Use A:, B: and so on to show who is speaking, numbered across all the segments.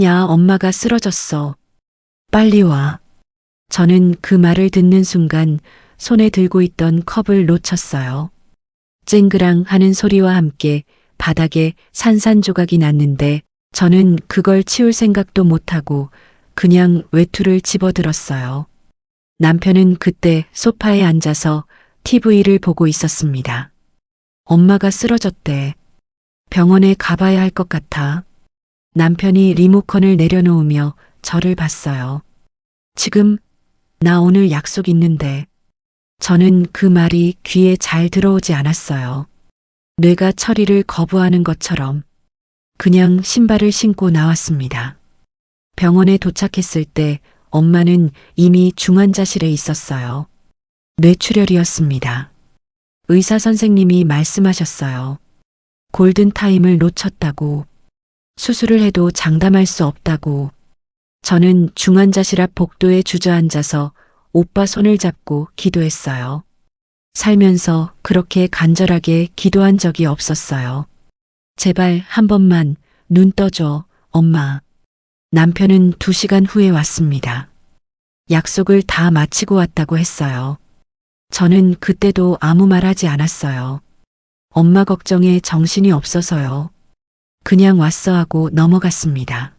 A: 야, 엄마가 쓰러졌어. 빨리 와. 저는 그 말을 듣는 순간 손에 들고 있던 컵을 놓쳤어요. 쨍그랑 하는 소리와 함께 바닥에 산산조각이 났는데 저는 그걸 치울 생각도 못하고 그냥 외투를 집어들었어요. 남편은 그때 소파에 앉아서 TV를 보고 있었습니다. 엄마가 쓰러졌대. 병원에 가봐야 할 것 같아. 남편이 리모컨을 내려놓으며 저를 봤어요. 지금 나 오늘 약속 있는데. 저는 그 말이 귀에 잘 들어오지 않았어요. 뇌가 처리를 거부하는 것처럼 그냥 신발을 신고 나왔습니다. 병원에 도착했을 때 엄마는 이미 중환자실에 있었어요. 뇌출혈이었습니다. 의사 선생님이 말씀하셨어요. 골든타임을 놓쳤다고. 수술을 해도 장담할 수 없다고. 저는 중환자실 앞 복도에 주저앉아서 오빠 손을 잡고 기도했어요. 살면서 그렇게 간절하게 기도한 적이 없었어요. 제발 한 번만 눈 떠줘, 엄마. 남편은 2시간 후에 왔습니다. 약속을 다 마치고 왔다고 했어요. 저는 그때도 아무 말 하지 않았어요. 엄마 걱정에 정신이 없어서요. 그냥 왔어 하고 넘어갔습니다.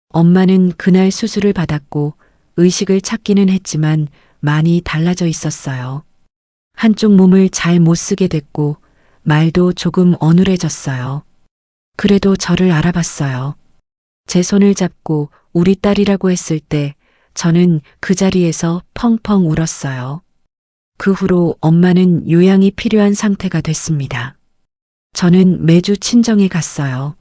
A: 엄마는 그날 수술을 받았고 의식을 찾기는 했지만 많이 달라져 있었어요. 한쪽 몸을 잘 못 쓰게 됐고 말도 조금 어눌해졌어요. 그래도 저를 알아봤어요. 제 손을 잡고 우리 딸이라고 했을 때 저는 그 자리에서 펑펑 울었어요. 그 후로 엄마는 요양이 필요한 상태가 됐습니다. 저는 매주 친정에 갔어요.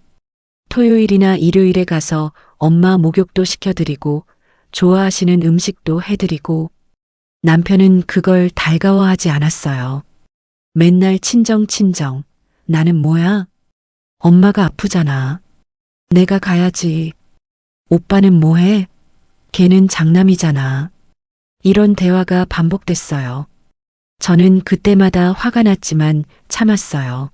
A: 토요일이나 일요일에 가서 엄마 목욕도 시켜드리고 좋아하시는 음식도 해드리고 남편은 그걸 달가워하지 않았어요. 맨날 친정. 나는 뭐야? 엄마가 아프잖아. 내가 가야지. 오빠는 뭐해? 걔는 장남이잖아. 이런 대화가 반복됐어요. 저는 그때마다 화가 났지만 참았어요.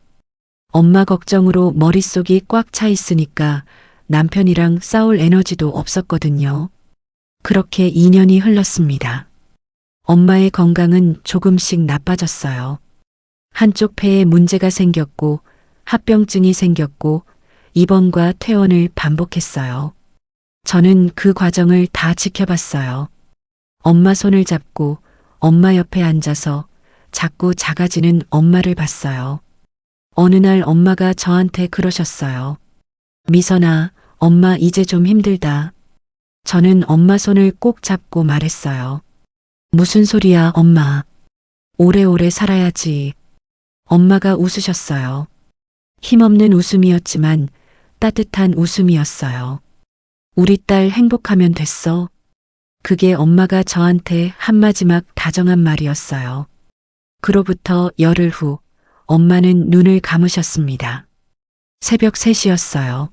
A: 엄마 걱정으로 머릿속이 꽉 차 있으니까 남편이랑 싸울 에너지도 없었거든요. 그렇게 2년이 흘렀습니다. 엄마의 건강은 조금씩 나빠졌어요. 한쪽 폐에 문제가 생겼고 합병증이 생겼고 입원과 퇴원을 반복했어요. 저는 그 과정을 다 지켜봤어요. 엄마 손을 잡고 엄마 옆에 앉아서 자꾸 작아지는 엄마를 봤어요. 어느 날 엄마가 저한테 그러셨어요. 미선아, 엄마 이제 좀 힘들다. 저는 엄마 손을 꼭 잡고 말했어요. 무슨 소리야, 엄마. 오래오래 살아야지. 엄마가 웃으셨어요. 힘없는 웃음이었지만 따뜻한 웃음이었어요. 우리 딸 행복하면 됐어. 그게 엄마가 저한테 한 마지막 다정한 말이었어요. 그로부터 열흘 후 엄마는 눈을 감으셨습니다. 새벽 3시였어요.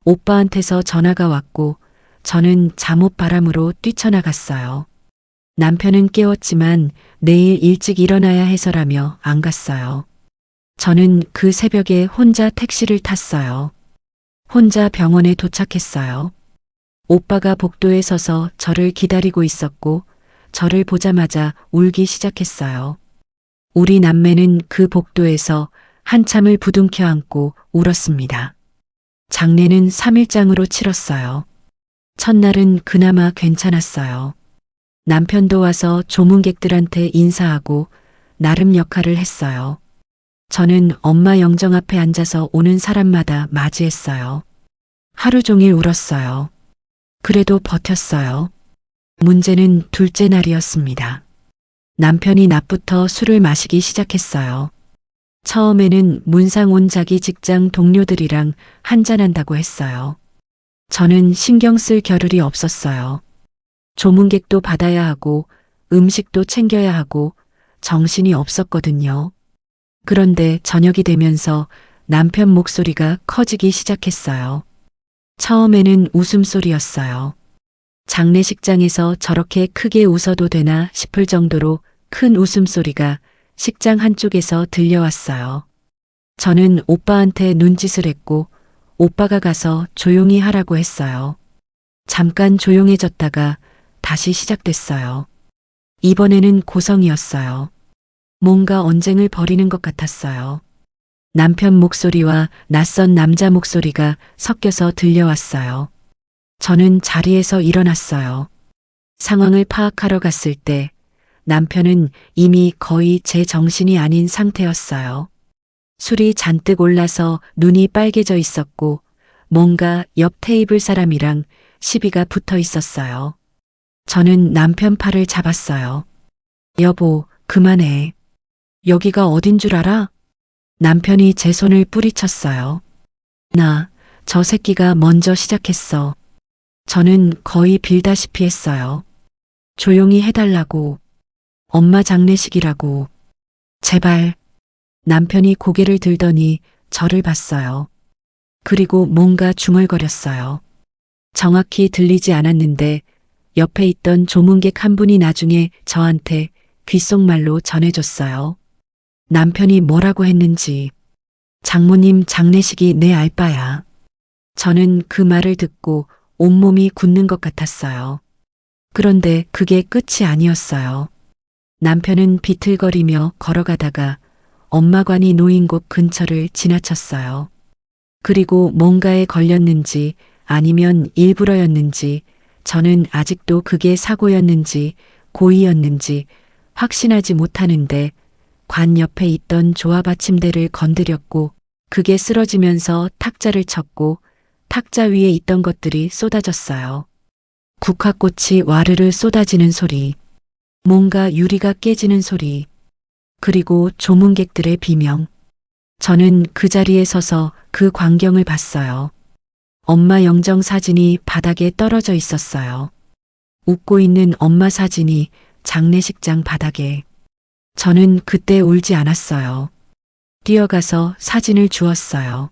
A: 오빠한테서 전화가 왔고 저는 잠옷 바람으로 뛰쳐나갔어요. 남편은 깨웠지만 내일 일찍 일어나야 해서라며 안 갔어요. 저는 그 새벽에 혼자 택시를 탔어요. 혼자 병원에 도착했어요. 오빠가 복도에 서서 저를 기다리고 있었고 저를 보자마자 울기 시작했어요. 우리 남매는 그 복도에서 한참을 부둥켜 안고 울었습니다. 장례는 3일장으로 치렀어요. 첫날은 그나마 괜찮았어요. 남편도 와서 조문객들한테 인사하고 나름 역할을 했어요. 저는 엄마 영정 앞에 앉아서 오는 사람마다 맞이했어요. 하루 종일 울었어요. 그래도 버텼어요. 문제는 둘째 날이었습니다. 남편이 낮부터 술을 마시기 시작했어요. 처음에는 문상 온 자기 직장 동료들이랑 한잔한다고 했어요. 저는 신경 쓸 겨를이 없었어요. 조문객도 받아야 하고 음식도 챙겨야 하고 정신이 없었거든요. 그런데 저녁이 되면서 남편 목소리가 커지기 시작했어요. 처음에는 웃음소리였어요. 장례식장에서 저렇게 크게 웃어도 되나 싶을 정도로 큰 웃음소리가 식장 한쪽에서 들려왔어요. 저는 오빠한테 눈짓을 했고 오빠가 가서 조용히 하라고 했어요. 잠깐 조용해졌다가 다시 시작됐어요. 이번에는 고성이었어요. 뭔가 언쟁을 벌이는 것 같았어요. 남편 목소리와 낯선 남자 목소리가 섞여서 들려왔어요. 저는 자리에서 일어났어요. 상황을 파악하러 갔을 때 남편은 이미 거의 제 정신이 아닌 상태였어요. 술이 잔뜩 올라서 눈이 빨개져 있었고 뭔가 옆 테이블 사람이랑 시비가 붙어 있었어요. 저는 남편 팔을 잡았어요. 여보, 그만해. 여기가 어딘 줄 알아? 남편이 제 손을 뿌리쳤어요. 저 새끼가 먼저 시작했어. 저는 거의 빌다시피 했어요. 조용히 해달라고. 엄마 장례식이라고. 제발. 남편이 고개를 들더니 저를 봤어요. 그리고 뭔가 중얼거렸어요. 정확히 들리지 않았는데 옆에 있던 조문객 한 분이 나중에 저한테 귓속말로 전해줬어요. 남편이 뭐라고 했는지. 장모님 장례식이 내 알바야. 저는 그 말을 듣고 온몸이 굳는 것 같았어요. 그런데 그게 끝이 아니었어요. 남편은 비틀거리며 걸어가다가 엄마관이 놓인 곳 근처를 지나쳤어요. 그리고 뭔가에 걸렸는지 아니면 일부러였는지 저는 아직도 그게 사고였는지 고의였는지 확신하지 못하는데 관 옆에 있던 조화 받침대를 건드렸고 그게 쓰러지면서 탁자를 쳤고 탁자 위에 있던 것들이 쏟아졌어요. 국화꽃이 와르르 쏟아지는 소리, 뭔가 유리가 깨지는 소리, 그리고 조문객들의 비명. 저는 그 자리에 서서 그 광경을 봤어요. 엄마 영정 사진이 바닥에 떨어져 있었어요. 웃고 있는 엄마 사진이 장례식장 바닥에. 저는 그때 울지 않았어요. 뛰어가서 사진을 주웠어요.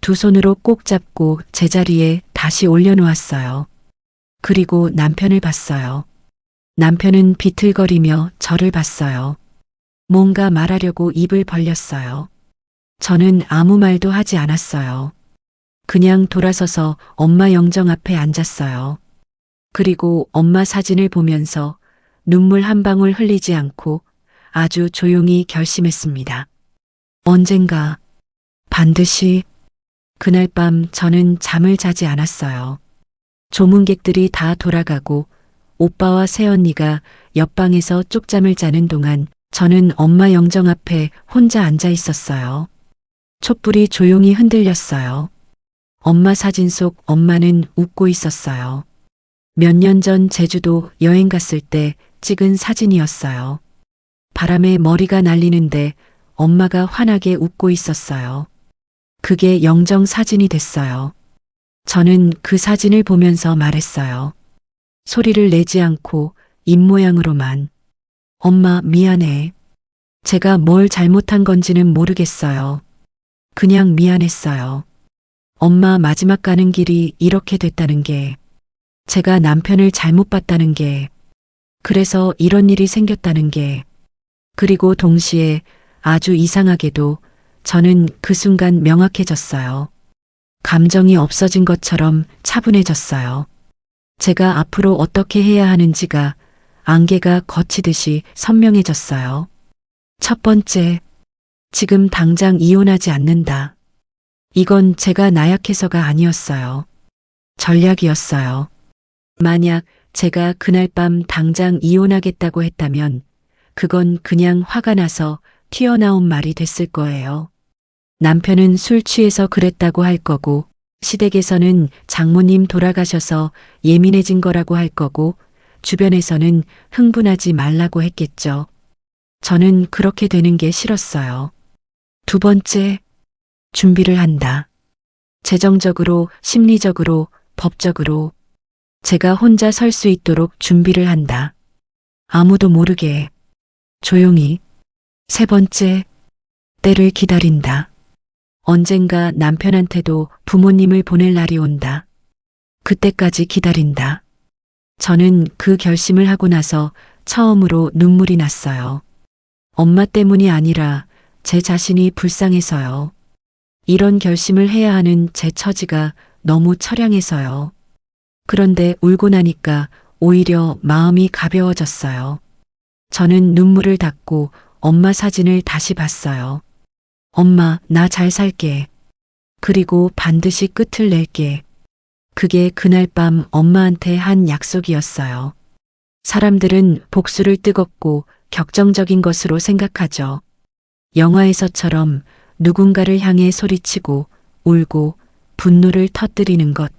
A: 두 손으로 꼭 잡고 제자리에 다시 올려놓았어요. 그리고 남편을 봤어요. 남편은 비틀거리며 저를 봤어요. 뭔가 말하려고 입을 벌렸어요. 저는 아무 말도 하지 않았어요. 그냥 돌아서서 엄마 영정 앞에 앉았어요. 그리고 엄마 사진을 보면서 눈물 한 방울 흘리지 않고 아주 조용히 결심했습니다. 언젠가 반드시. 그날 밤 저는 잠을 자지 않았어요. 조문객들이 다 돌아가고 오빠와 새언니가 옆방에서 쪽잠을 자는 동안 저는 엄마 영정 앞에 혼자 앉아 있었어요. 촛불이 조용히 흔들렸어요. 엄마 사진 속 엄마는 웃고 있었어요. 몇 년 전 제주도 여행 갔을 때 찍은 사진이었어요. 바람에 머리가 날리는데 엄마가 환하게 웃고 있었어요. 그게 영정 사진이 됐어요. 저는 그 사진을 보면서 말했어요. 소리를 내지 않고 입모양으로만. 엄마 미안해. 제가 뭘 잘못한 건지는 모르겠어요. 그냥 미안했어요. 엄마 마지막 가는 길이 이렇게 됐다는 게, 제가 남편을 잘못 봤다는 게, 그래서 이런 일이 생겼다는 게, 그리고 동시에 아주 이상하게도 저는 그 순간 명확해졌어요. 감정이 없어진 것처럼 차분해졌어요. 제가 앞으로 어떻게 해야 하는지가 안개가 걷히듯이 선명해졌어요. 첫 번째, 지금 당장 이혼하지 않는다. 이건 제가 나약해서가 아니었어요. 전략이었어요. 만약 제가 그날 밤 당장 이혼하겠다고 했다면 그건 그냥 화가 나서 튀어나온 말이 됐을 거예요. 남편은 술 취해서 그랬다고 할 거고 시댁에서는 장모님 돌아가셔서 예민해진 거라고 할 거고 주변에서는 흥분하지 말라고 했겠죠. 저는 그렇게 되는 게 싫었어요. 두 번째, 준비를 한다. 재정적으로, 심리적으로, 법적으로 제가 혼자 설 수 있도록 준비를 한다. 아무도 모르게, 조용히. 세 번째, 때를 기다린다. 언젠가 남편한테도 부모님을 보낼 날이 온다. 그때까지 기다린다. 저는 그 결심을 하고 나서 처음으로 눈물이 났어요. 엄마 때문이 아니라 제 자신이 불쌍해서요. 이런 결심을 해야 하는 제 처지가 너무 처량해서요. 그런데 울고 나니까 오히려 마음이 가벼워졌어요. 저는 눈물을 닦고 엄마 사진을 다시 봤어요. 엄마, 나 잘 살게. 그리고 반드시 끝을 낼게. 그게 그날 밤 엄마한테 한 약속이었어요. 사람들은 복수를 뜨겁고 격정적인 것으로 생각하죠. 영화에서처럼 누군가를 향해 소리치고 울고 분노를 터뜨리는 것.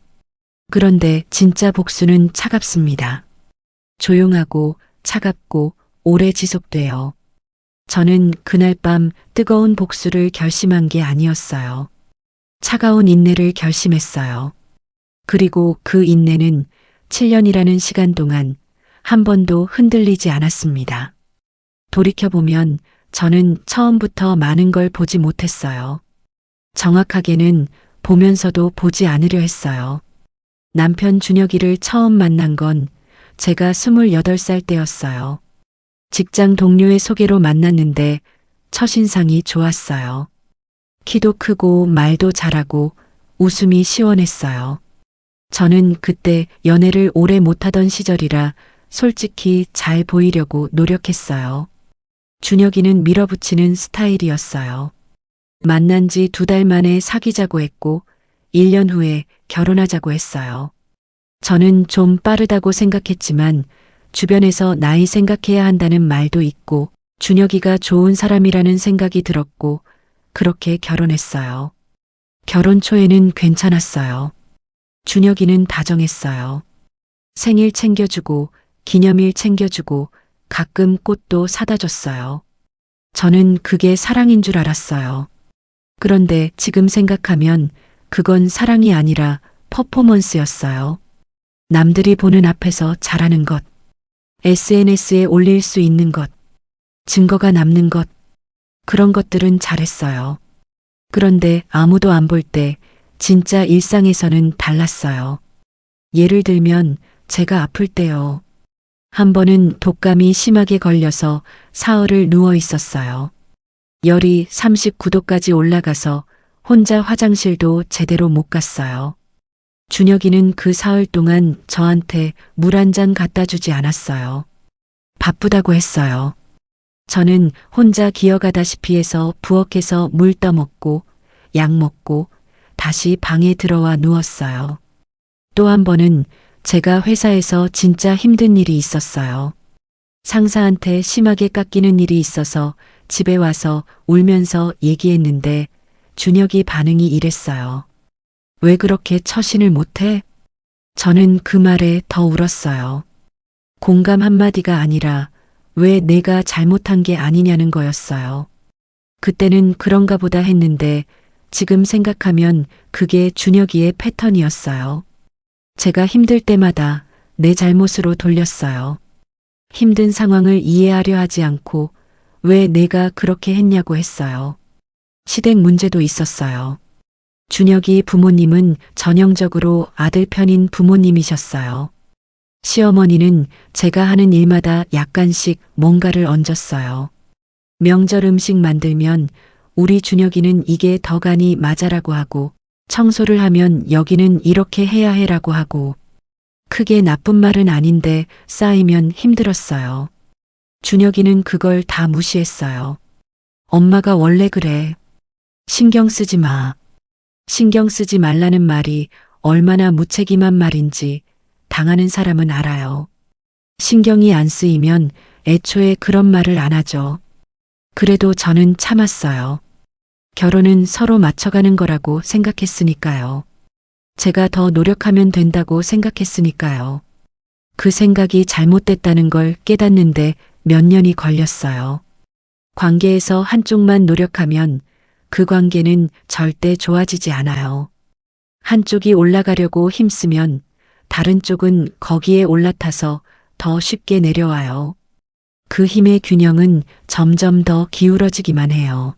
A: 그런데 진짜 복수는 차갑습니다. 조용하고 차갑고 오래 지속돼요. 저는 그날 밤 뜨거운 복수를 결심한 게 아니었어요. 차가운 인내를 결심했어요. 그리고 그 인내는 7년이라는 시간 동안 한 번도 흔들리지 않았습니다. 돌이켜보면 저는 처음부터 많은 걸 보지 못했어요. 정확하게는 보면서도 보지 않으려 했어요. 남편 준혁이를 처음 만난 건 제가 28살 때였어요. 직장 동료의 소개로 만났는데 첫인상이 좋았어요. 키도 크고 말도 잘하고 웃음이 시원했어요. 저는 그때 연애를 오래 못하던 시절이라 솔직히 잘 보이려고 노력했어요. 준혁이는 밀어붙이는 스타일이었어요. 만난 지 2달 만에 사귀자고 했고 1년 후에 결혼하자고 했어요. 저는 좀 빠르다고 생각했지만 주변에서 나이 생각해야 한다는 말도 있고 준혁이가 좋은 사람이라는 생각이 들었고 그렇게 결혼했어요. 결혼 초에는 괜찮았어요. 준혁이는 다정했어요. 생일 챙겨주고 기념일 챙겨주고 가끔 꽃도 사다 줬어요. 저는 그게 사랑인 줄 알았어요. 그런데 지금 생각하면 그건 사랑이 아니라 퍼포먼스였어요. 남들이 보는 앞에서 잘하는 것, SNS에 올릴 수 있는 것, 증거가 남는 것, 그런 것들은 잘했어요. 그런데 아무도 안 볼 때 진짜 일상에서는 달랐어요. 예를 들면 제가 아플 때요. 한 번은 독감이 심하게 걸려서 사흘을 누워 있었어요. 열이 39도까지 올라가서 혼자 화장실도 제대로 못 갔어요. 준혁이는 그 사흘 동안 저한테 물 한 잔 갖다 주지 않았어요. 바쁘다고 했어요. 저는 혼자 기어가다시피 해서 부엌에서 물 떠먹고 약 먹고 다시 방에 들어와 누웠어요. 또 한 번은 제가 회사에서 진짜 힘든 일이 있었어요. 상사한테 심하게 깎이는 일이 있어서 집에 와서 울면서 얘기했는데 준혁이 반응이 이랬어요. 왜 그렇게 처신을 못해? 저는 그 말에 더 울었어요. 공감 한마디가 아니라 왜 내가 잘못한 게 아니냐는 거였어요. 그때는 그런가 보다 했는데 지금 생각하면 그게 준혁이의 패턴이었어요. 제가 힘들 때마다 내 잘못으로 돌렸어요. 힘든 상황을 이해하려 하지 않고 왜 내가 그렇게 했냐고 했어요. 시댁 문제도 있었어요. 준혁이 부모님은 전형적으로 아들 편인 부모님이셨어요. 시어머니는 제가 하는 일마다 약간씩 뭔가를 얹었어요. 명절 음식 만들면 우리 준혁이는 이게 더 간이 맞아라고 하고 청소를 하면 여기는 이렇게 해야 해라고 하고 크게 나쁜 말은 아닌데 쌓이면 힘들었어요. 준혁이는 그걸 다 무시했어요. 엄마가 원래 그래. 신경 쓰지 마. 신경 쓰지 말라는 말이 얼마나 무책임한 말인지 당하는 사람은 알아요. 신경이 안 쓰이면 애초에 그런 말을 안 하죠. 그래도 저는 참았어요. 결혼은 서로 맞춰가는 거라고 생각했으니까요. 제가 더 노력하면 된다고 생각했으니까요. 그 생각이 잘못됐다는 걸 깨닫는데 몇 년이 걸렸어요. 관계에서 한쪽만 노력하면 그 관계는 절대 좋아지지 않아요. 한쪽이 올라가려고 힘쓰면 다른 쪽은 거기에 올라타서 더 쉽게 내려와요. 그 힘의 균형은 점점 더 기울어지기만 해요.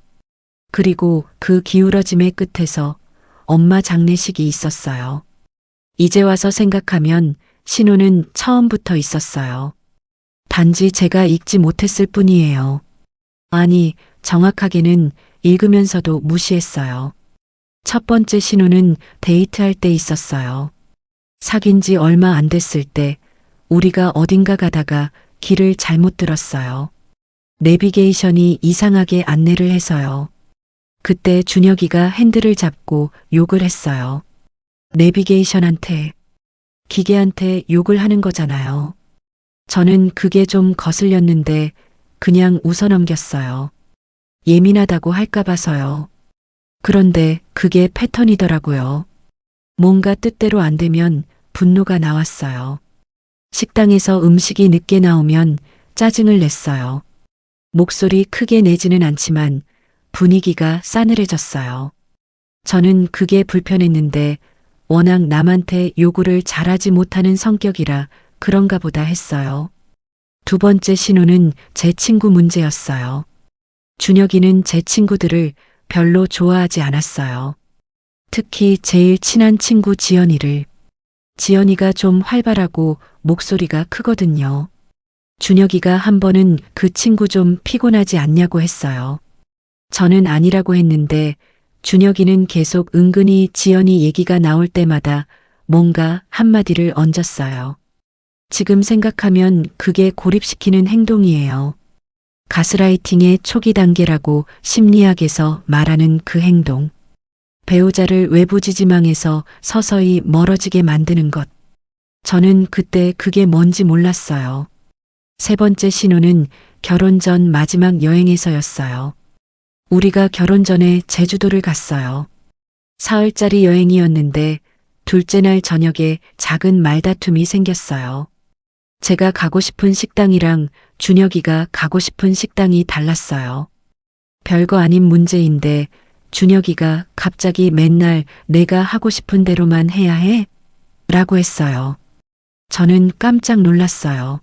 A: 그리고 그 기울어짐의 끝에서 엄마 장례식이 있었어요. 이제 와서 생각하면 신호는 처음부터 있었어요. 단지 제가 읽지 못했을 뿐이에요. 아니, 정확하게는 읽으면서도 무시했어요. 첫 번째 신호는 데이트할 때 있었어요. 사귄 지 얼마 안 됐을 때 우리가 어딘가 가다가 길을 잘못 들었어요. 내비게이션이 이상하게 안내를 해서요. 그때 준혁이가 핸들을 잡고 욕을 했어요. 내비게이션한테, 기계한테 욕을 하는 거잖아요. 저는 그게 좀 거슬렸는데 그냥 웃어 넘겼어요. 예민하다고 할까 봐서요. 그런데 그게 패턴이더라고요. 뭔가 뜻대로 안 되면 분노가 나왔어요. 식당에서 음식이 늦게 나오면 짜증을 냈어요. 목소리 크게 내지는 않지만 분위기가 싸늘해졌어요. 저는 그게 불편했는데 워낙 남한테 요구를 잘하지 못하는 성격이라 그런가 보다 했어요. 두 번째 신호는 제 친구 문제였어요. 준혁이는 제 친구들을 별로 좋아하지 않았어요. 특히 제일 친한 친구 지연이를. 지연이가 좀 활발하고 목소리가 크거든요. 준혁이가 한 번은 그 친구 좀 피곤하지 않냐고 했어요. 저는 아니라고 했는데 준혁이는 계속 은근히 지연이 얘기가 나올 때마다 뭔가 한마디를 얹었어요. 지금 생각하면 그게 고립시키는 행동이에요. 가스라이팅의 초기 단계라고 심리학에서 말하는 그 행동. 배우자를 외부 지지망에서 서서히 멀어지게 만드는 것. 저는 그때 그게 뭔지 몰랐어요. 세 번째 신호는 결혼 전 마지막 여행에서였어요. 우리가 결혼 전에 제주도를 갔어요. 사흘짜리 여행이었는데 둘째 날 저녁에 작은 말다툼이 생겼어요. 제가 가고 싶은 식당이랑 준혁이가 가고 싶은 식당이 달랐어요. 별거 아닌 문제인데 준혁이가 갑자기 맨날 내가 하고 싶은 대로만 해야 해? 라고 했어요. 저는 깜짝 놀랐어요.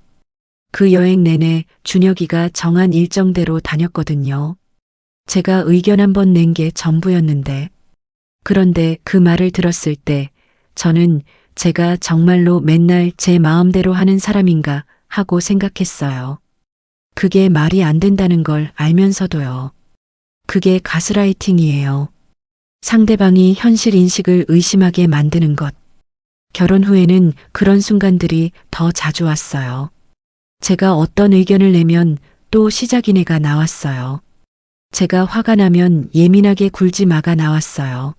A: 그 여행 내내 준혁이가 정한 일정대로 다녔거든요. 제가 의견 한번 낸 게 전부였는데. 그런데 그 말을 들었을 때 저는 제가 정말로 맨날 제 마음대로 하는 사람인가 하고 생각했어요. 그게 말이 안 된다는 걸 알면서도요. 그게 가스라이팅이에요. 상대방이 현실 인식을 의심하게 만드는 것. 결혼 후에는 그런 순간들이 더 자주 왔어요. 제가 어떤 의견을 내면 또 시작이네가 나왔어요. 제가 화가 나면 예민하게 굴지 마가 나왔어요.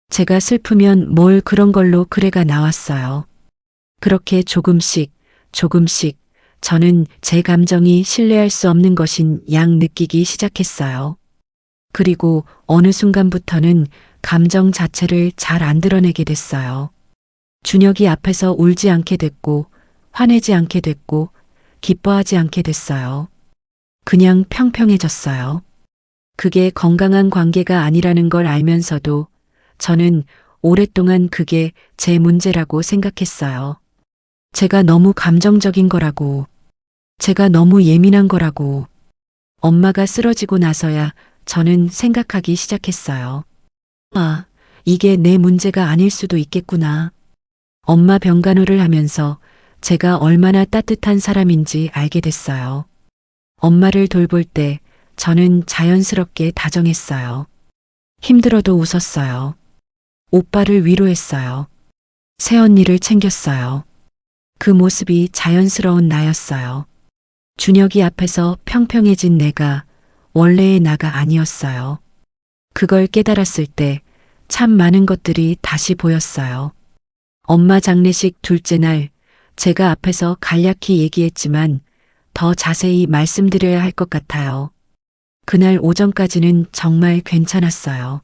A: 제가 슬프면 뭘 그런 걸로 그래가 나왔어요. 그렇게 조금씩 저는 제 감정이 신뢰할 수 없는 것인 양 느끼기 시작했어요. 그리고 어느 순간부터는 감정 자체를 잘 안 드러내게 됐어요. 준혁이 앞에서 울지 않게 됐고 화내지 않게 됐고 기뻐하지 않게 됐어요. 그냥 평평해졌어요. 그게 건강한 관계가 아니라는 걸 알면서도 저는 오랫동안 그게 제 문제라고 생각했어요. 제가 너무 감정적인 거라고, 제가 너무 예민한 거라고. 엄마가 쓰러지고 나서야 저는 생각하기 시작했어요. 아, 이게 내 문제가 아닐 수도 있겠구나. 엄마 병간호를 하면서 제가 얼마나 따뜻한 사람인지 알게 됐어요. 엄마를 돌볼 때 저는 자연스럽게 다정했어요. 힘들어도 웃었어요. 오빠를 위로했어요. 새언니를 챙겼어요. 그 모습이 자연스러운 나였어요. 준혁이 앞에서 평평해진 내가 원래의 나가 아니었어요. 그걸 깨달았을 때 참 많은 것들이 다시 보였어요. 엄마 장례식 둘째 날 제가 앞에서 간략히 얘기했지만 더 자세히 말씀드려야 할 것 같아요. 그날 오전까지는 정말 괜찮았어요.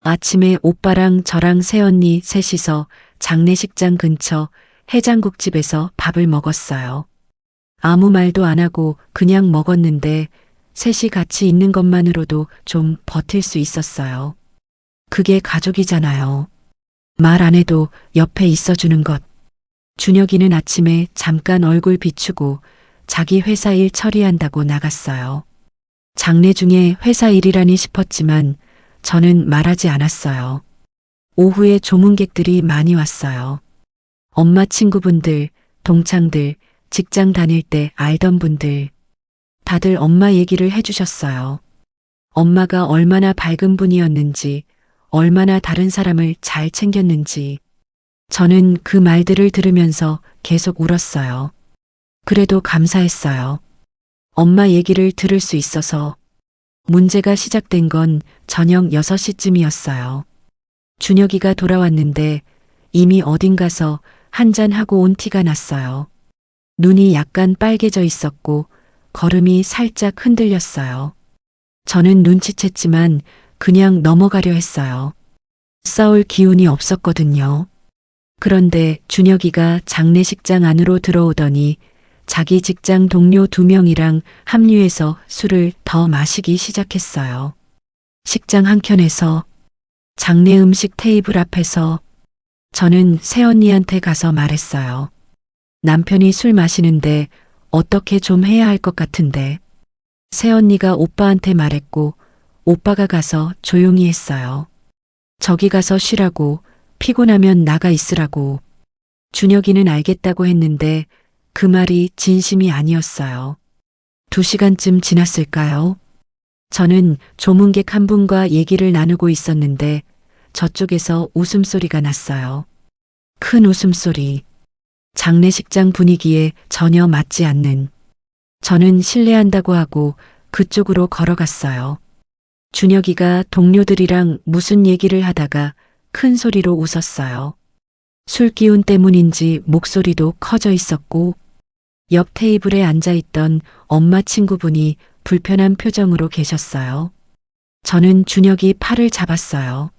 A: 아침에 오빠랑 저랑 새언니 셋이서 장례식장 근처 해장국집에서 밥을 먹었어요. 아무 말도 안 하고 그냥 먹었는데 셋이 같이 있는 것만으로도 좀 버틸 수 있었어요. 그게 가족이잖아요. 말 안 해도 옆에 있어주는 것. 준혁이는 아침에 잠깐 얼굴 비추고 자기 회사 일 처리한다고 나갔어요. 장례 중에 회사 일이라니 싶었지만 저는 말하지 않았어요. 오후에 조문객들이 많이 왔어요. 엄마 친구분들, 동창들, 직장 다닐 때 알던 분들. 다들 엄마 얘기를 해주셨어요. 엄마가 얼마나 밝은 분이었는지, 얼마나 다른 사람을 잘 챙겼는지. 저는 그 말들을 들으면서 계속 울었어요. 그래도 감사했어요. 엄마 얘기를 들을 수 있어서. 문제가 시작된 건 저녁 6시쯤이었어요. 준혁이가 돌아왔는데 이미 어딘가서 한잔하고 온 티가 났어요. 눈이 약간 빨개져 있었고 걸음이 살짝 흔들렸어요. 저는 눈치챘지만 그냥 넘어가려 했어요. 싸울 기운이 없었거든요. 그런데 준혁이가 장례식장 안으로 들어오더니 자기 직장 동료 2명이랑 합류해서 술을 더 마시기 시작했어요. 식장 한켠에서, 장례 음식 테이블 앞에서. 저는 새언니한테 가서 말했어요. 남편이 술 마시는데 어떻게 좀 해야 할 것 같은데. 새언니가 오빠한테 말했고 오빠가 가서 조용히 했어요. 저기 가서 쉬라고, 피곤하면 나가 있으라고. 준혁이는 알겠다고 했는데 그 말이 진심이 아니었어요. 2시간쯤 지났을까요? 저는 조문객 한 분과 얘기를 나누고 있었는데 저쪽에서 웃음소리가 났어요. 큰 웃음소리. 장례식장 분위기에 전혀 맞지 않는. 저는 실례한다고 하고 그쪽으로 걸어갔어요. 준혁이가 동료들이랑 무슨 얘기를 하다가 큰 소리로 웃었어요. 술 기운 때문인지 목소리도 커져 있었고 옆 테이블에 앉아있던 엄마 친구분이 불편한 표정으로 계셨어요. 저는 준혁이 팔을 잡았어요.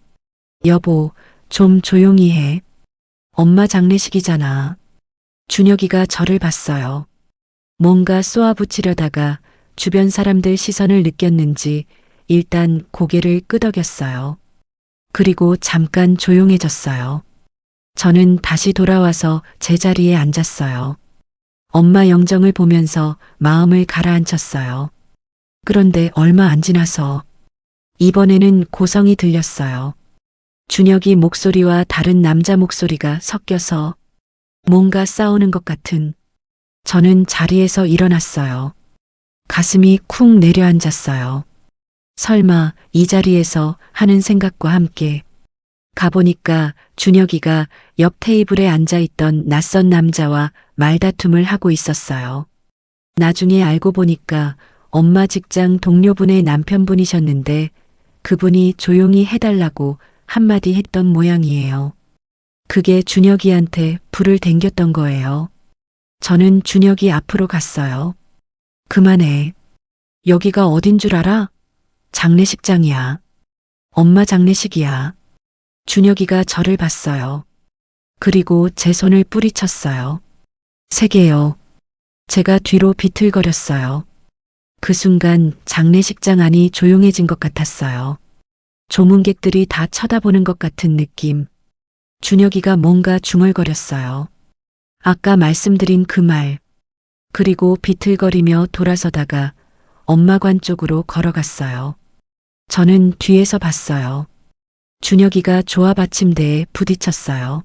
A: 여보, 좀 조용히 해. 엄마 장례식이잖아. 준혁이가 저를 봤어요. 뭔가 쏘아붙이려다가 주변 사람들 시선을 느꼈는지 일단 고개를 끄덕였어요. 그리고 잠깐 조용해졌어요. 저는 다시 돌아와서 제자리에 앉았어요. 엄마 영정을 보면서 마음을 가라앉혔어요. 그런데 얼마 안 지나서 이번에는 고성이 들렸어요. 준혁이 목소리와 다른 남자 목소리가 섞여서 뭔가 싸우는 것 같은. 저는 자리에서 일어났어요. 가슴이 쿵 내려앉았어요. 설마 이 자리에서 하는 생각과 함께 가보니까 준혁이가 옆 테이블에 앉아있던 낯선 남자와 말다툼을 하고 있었어요. 나중에 알고 보니까 엄마 직장 동료분의 남편분이셨는데 그분이 조용히 해달라고 한마디 했던 모양이에요. 그게 준혁이한테 불을 댕겼던 거예요. 저는 준혁이 앞으로 갔어요. 그만해. 여기가 어딘 줄 알아? 장례식장이야. 엄마 장례식이야. 준혁이가 저를 봤어요. 그리고 제 손을 뿌리쳤어요. 세게요. 제가 뒤로 비틀거렸어요. 그 순간 장례식장 안이 조용해진 것 같았어요. 조문객들이 다 쳐다보는 것 같은 느낌. 준혁이가 뭔가 중얼거렸어요. 아까 말씀드린 그 말. 그리고 비틀거리며 돌아서다가 엄마관 쪽으로 걸어갔어요. 저는 뒤에서 봤어요. 준혁이가 조화 받침대에 부딪혔어요.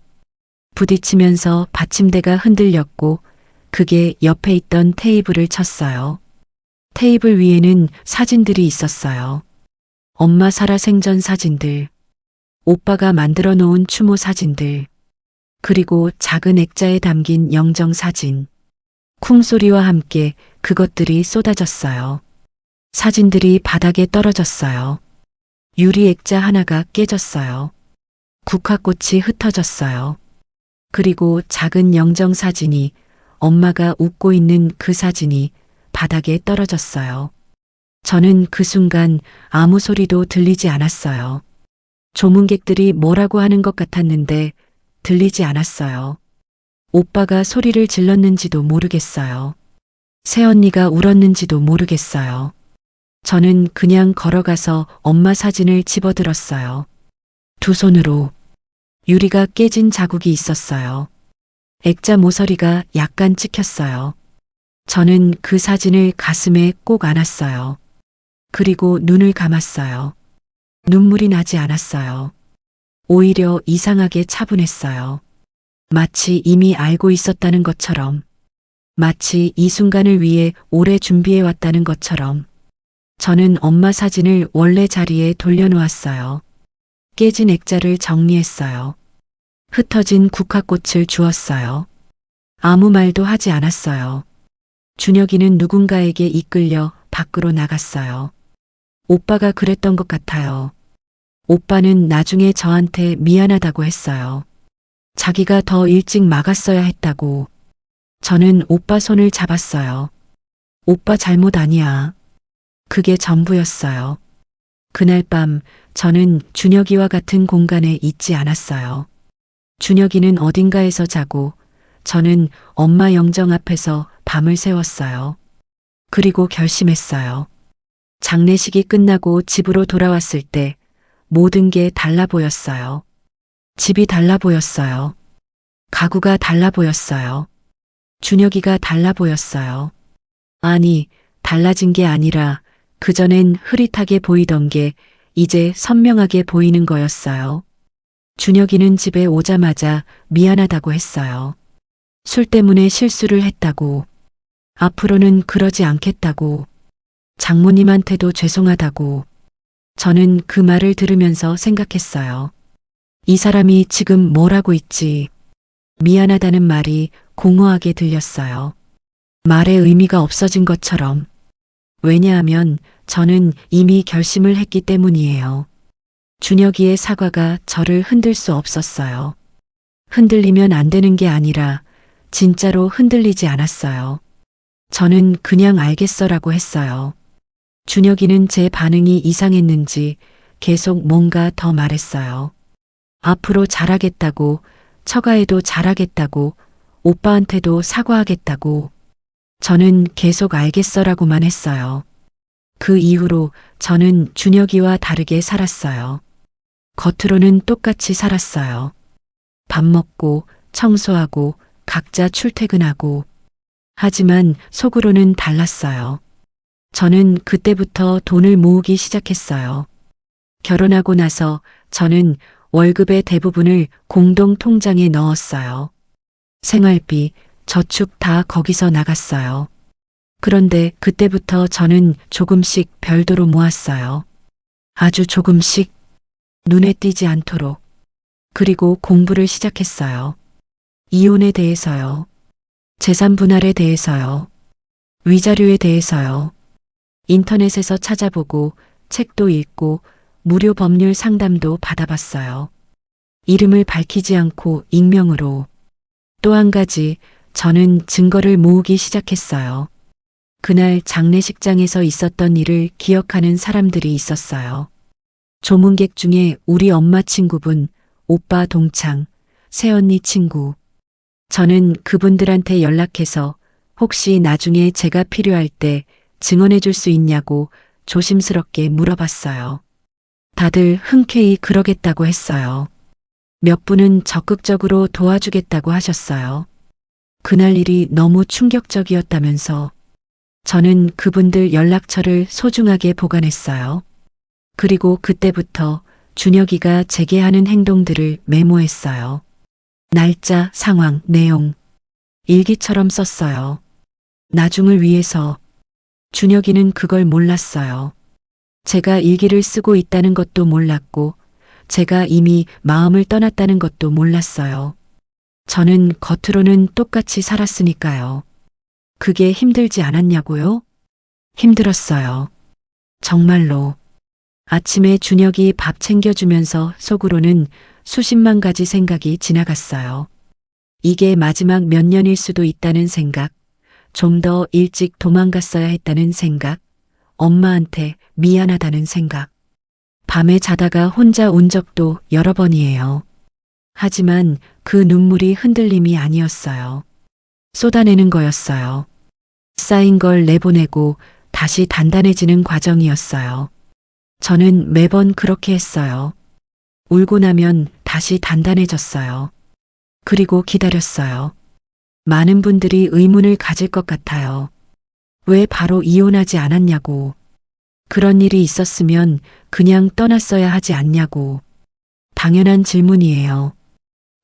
A: 부딪히면서 받침대가 흔들렸고 그게 옆에 있던 테이블을 쳤어요. 테이블 위에는 사진들이 있었어요. 엄마 살아생전 사진들, 오빠가 만들어 놓은 추모 사진들, 그리고 작은 액자에 담긴 영정 사진. 쿵소리와 함께 그것들이 쏟아졌어요. 사진들이 바닥에 떨어졌어요. 유리 액자 하나가 깨졌어요. 국화꽃이 흩어졌어요. 그리고 작은 영정 사진이, 엄마가 웃고 있는 그 사진이 바닥에 떨어졌어요. 저는 그 순간 아무 소리도 들리지 않았어요. 조문객들이 뭐라고 하는 것 같았는데 들리지 않았어요. 오빠가 소리를 질렀는지도 모르겠어요. 새언니가 울었는지도 모르겠어요. 저는 그냥 걸어가서 엄마 사진을 집어들었어요. 두 손으로. 유리가 깨진 자국이 있었어요. 액자 모서리가 약간 찍혔어요. 저는 그 사진을 가슴에 꼭 안았어요. 그리고 눈을 감았어요. 눈물이 나지 않았어요. 오히려 이상하게 차분했어요. 마치 이미 알고 있었다는 것처럼. 마치 이 순간을 위해 오래 준비해 왔다는 것처럼. 저는 엄마 사진을 원래 자리에 돌려놓았어요. 깨진 액자를 정리했어요. 흩어진 국화꽃을 주었어요. 아무 말도 하지 않았어요. 준혁이는 누군가에게 이끌려 밖으로 나갔어요. 오빠가 그랬던 것 같아요. 오빠는 나중에 저한테 미안하다고 했어요. 자기가 더 일찍 막았어야 했다고. 저는 오빠 손을 잡았어요. 오빠 잘못 아니야. 그게 전부였어요. 그날 밤 저는 준혁이와 같은 공간에 있지 않았어요. 준혁이는 어딘가에서 자고 저는 엄마 영정 앞에서 밤을 새웠어요. 그리고 결심했어요. 장례식이 끝나고 집으로 돌아왔을 때 모든 게 달라 보였어요. 집이 달라 보였어요. 가구가 달라 보였어요. 준혁이가 달라 보였어요. 아니, 달라진 게 아니라 그전엔 흐릿하게 보이던 게 이제 선명하게 보이는 거였어요. 준혁이는 집에 오자마자 미안하다고 했어요. 술 때문에 실수를 했다고. 앞으로는 그러지 않겠다고. 장모님한테도 죄송하다고. 저는 그 말을 들으면서 생각했어요. 이 사람이 지금 뭘 하고 있지? 미안하다는 말이 공허하게 들렸어요. 말의 의미가 없어진 것처럼. 왜냐하면 저는 이미 결심을 했기 때문이에요. 준혁이의 사과가 저를 흔들 수 없었어요. 흔들리면 안 되는 게 아니라 진짜로 흔들리지 않았어요. 저는 그냥 알겠어라고 했어요. 준혁이는 제 반응이 이상했는지 계속 뭔가 더 말했어요. 앞으로 잘하겠다고, 처가에도 잘하겠다고, 오빠한테도 사과하겠다고. 저는 계속 알겠어라고만 했어요. 그 이후로 저는 준혁이와 다르게 살았어요. 겉으로는 똑같이 살았어요. 밥 먹고, 청소하고, 각자 출퇴근하고. 하지만 속으로는 달랐어요. 저는 그때부터 돈을 모으기 시작했어요. 결혼하고 나서 저는 월급의 대부분을 공동 통장에 넣었어요. 생활비, 저축 다 거기서 나갔어요. 그런데 그때부터 저는 조금씩 별도로 모았어요. 아주 조금씩 눈에 띄지 않도록. 그리고 공부를 시작했어요. 이혼에 대해서요. 재산 분할에 대해서요. 위자료에 대해서요. 인터넷에서 찾아보고 책도 읽고 무료 법률 상담도 받아봤어요. 이름을 밝히지 않고 익명으로. 또 한 가지, 저는 증거를 모으기 시작했어요. 그날 장례식장에서 있었던 일을 기억하는 사람들이 있었어요. 조문객 중에 우리 엄마 친구분, 오빠 동창, 새언니 친구. 저는 그분들한테 연락해서 혹시 나중에 제가 필요할 때 증언해 줄 수 있냐고 조심스럽게 물어봤어요. 다들 흔쾌히 그러겠다고 했어요. 몇 분은 적극적으로 도와주겠다고 하셨어요. 그날 일이 너무 충격적이었다면서 저는 그분들 연락처를 소중하게 보관했어요. 그리고 그때부터 준혁이가 제게 하는 행동들을 메모했어요. 날짜, 상황, 내용. 일기처럼 썼어요. 나중을 위해서. 준혁이는 그걸 몰랐어요. 제가 일기를 쓰고 있다는 것도 몰랐고, 제가 이미 마음을 떠났다는 것도 몰랐어요. 저는 겉으로는 똑같이 살았으니까요. 그게 힘들지 않았냐고요? 힘들었어요. 정말로. 아침에 준혁이 밥 챙겨주면서 속으로는 수십만 가지 생각이 지나갔어요. 이게 마지막 몇 년일 수도 있다는 생각, 좀 더 일찍 도망갔어야 했다는 생각, 엄마한테 미안하다는 생각. 밤에 자다가 혼자 운 적도 여러 번이에요. 하지만 그 눈물이 흔들림이 아니었어요. 쏟아내는 거였어요. 쌓인 걸 내보내고 다시 단단해지는 과정이었어요. 저는 매번 그렇게 했어요. 울고 나면 다시 단단해졌어요. 그리고 기다렸어요. 많은 분들이 의문을 가질 것 같아요. 왜 바로 이혼하지 않았냐고. 그런 일이 있었으면 그냥 떠났어야 하지 않냐고. 당연한 질문이에요.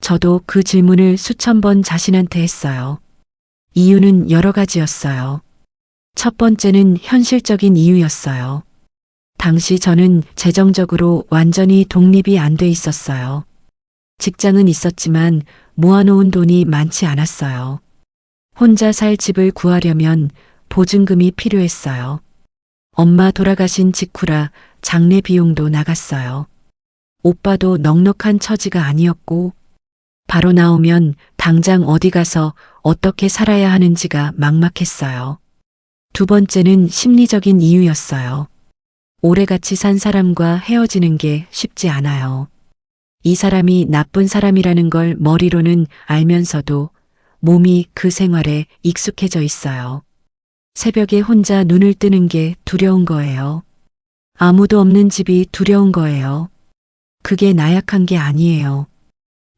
A: 저도 그 질문을 수천 번 자신한테 했어요. 이유는 여러 가지였어요. 첫 번째는 현실적인 이유였어요. 당시 저는 재정적으로 완전히 독립이 안 돼 있었어요. 직장은 있었지만 모아놓은 돈이 많지 않았어요. 혼자 살 집을 구하려면 보증금이 필요했어요. 엄마 돌아가신 직후라 장례 비용도 나갔어요. 오빠도 넉넉한 처지가 아니었고 바로 나오면 당장 어디 가서 어떻게 살아야 하는지가 막막했어요. 두 번째는 심리적인 이유였어요. 오래 같이 산 사람과 헤어지는 게 쉽지 않아요. 이 사람이 나쁜 사람이라는 걸 머리로는 알면서도 몸이 그 생활에 익숙해져 있어요. 새벽에 혼자 눈을 뜨는 게 두려운 거예요. 아무도 없는 집이 두려운 거예요. 그게 나약한 게 아니에요.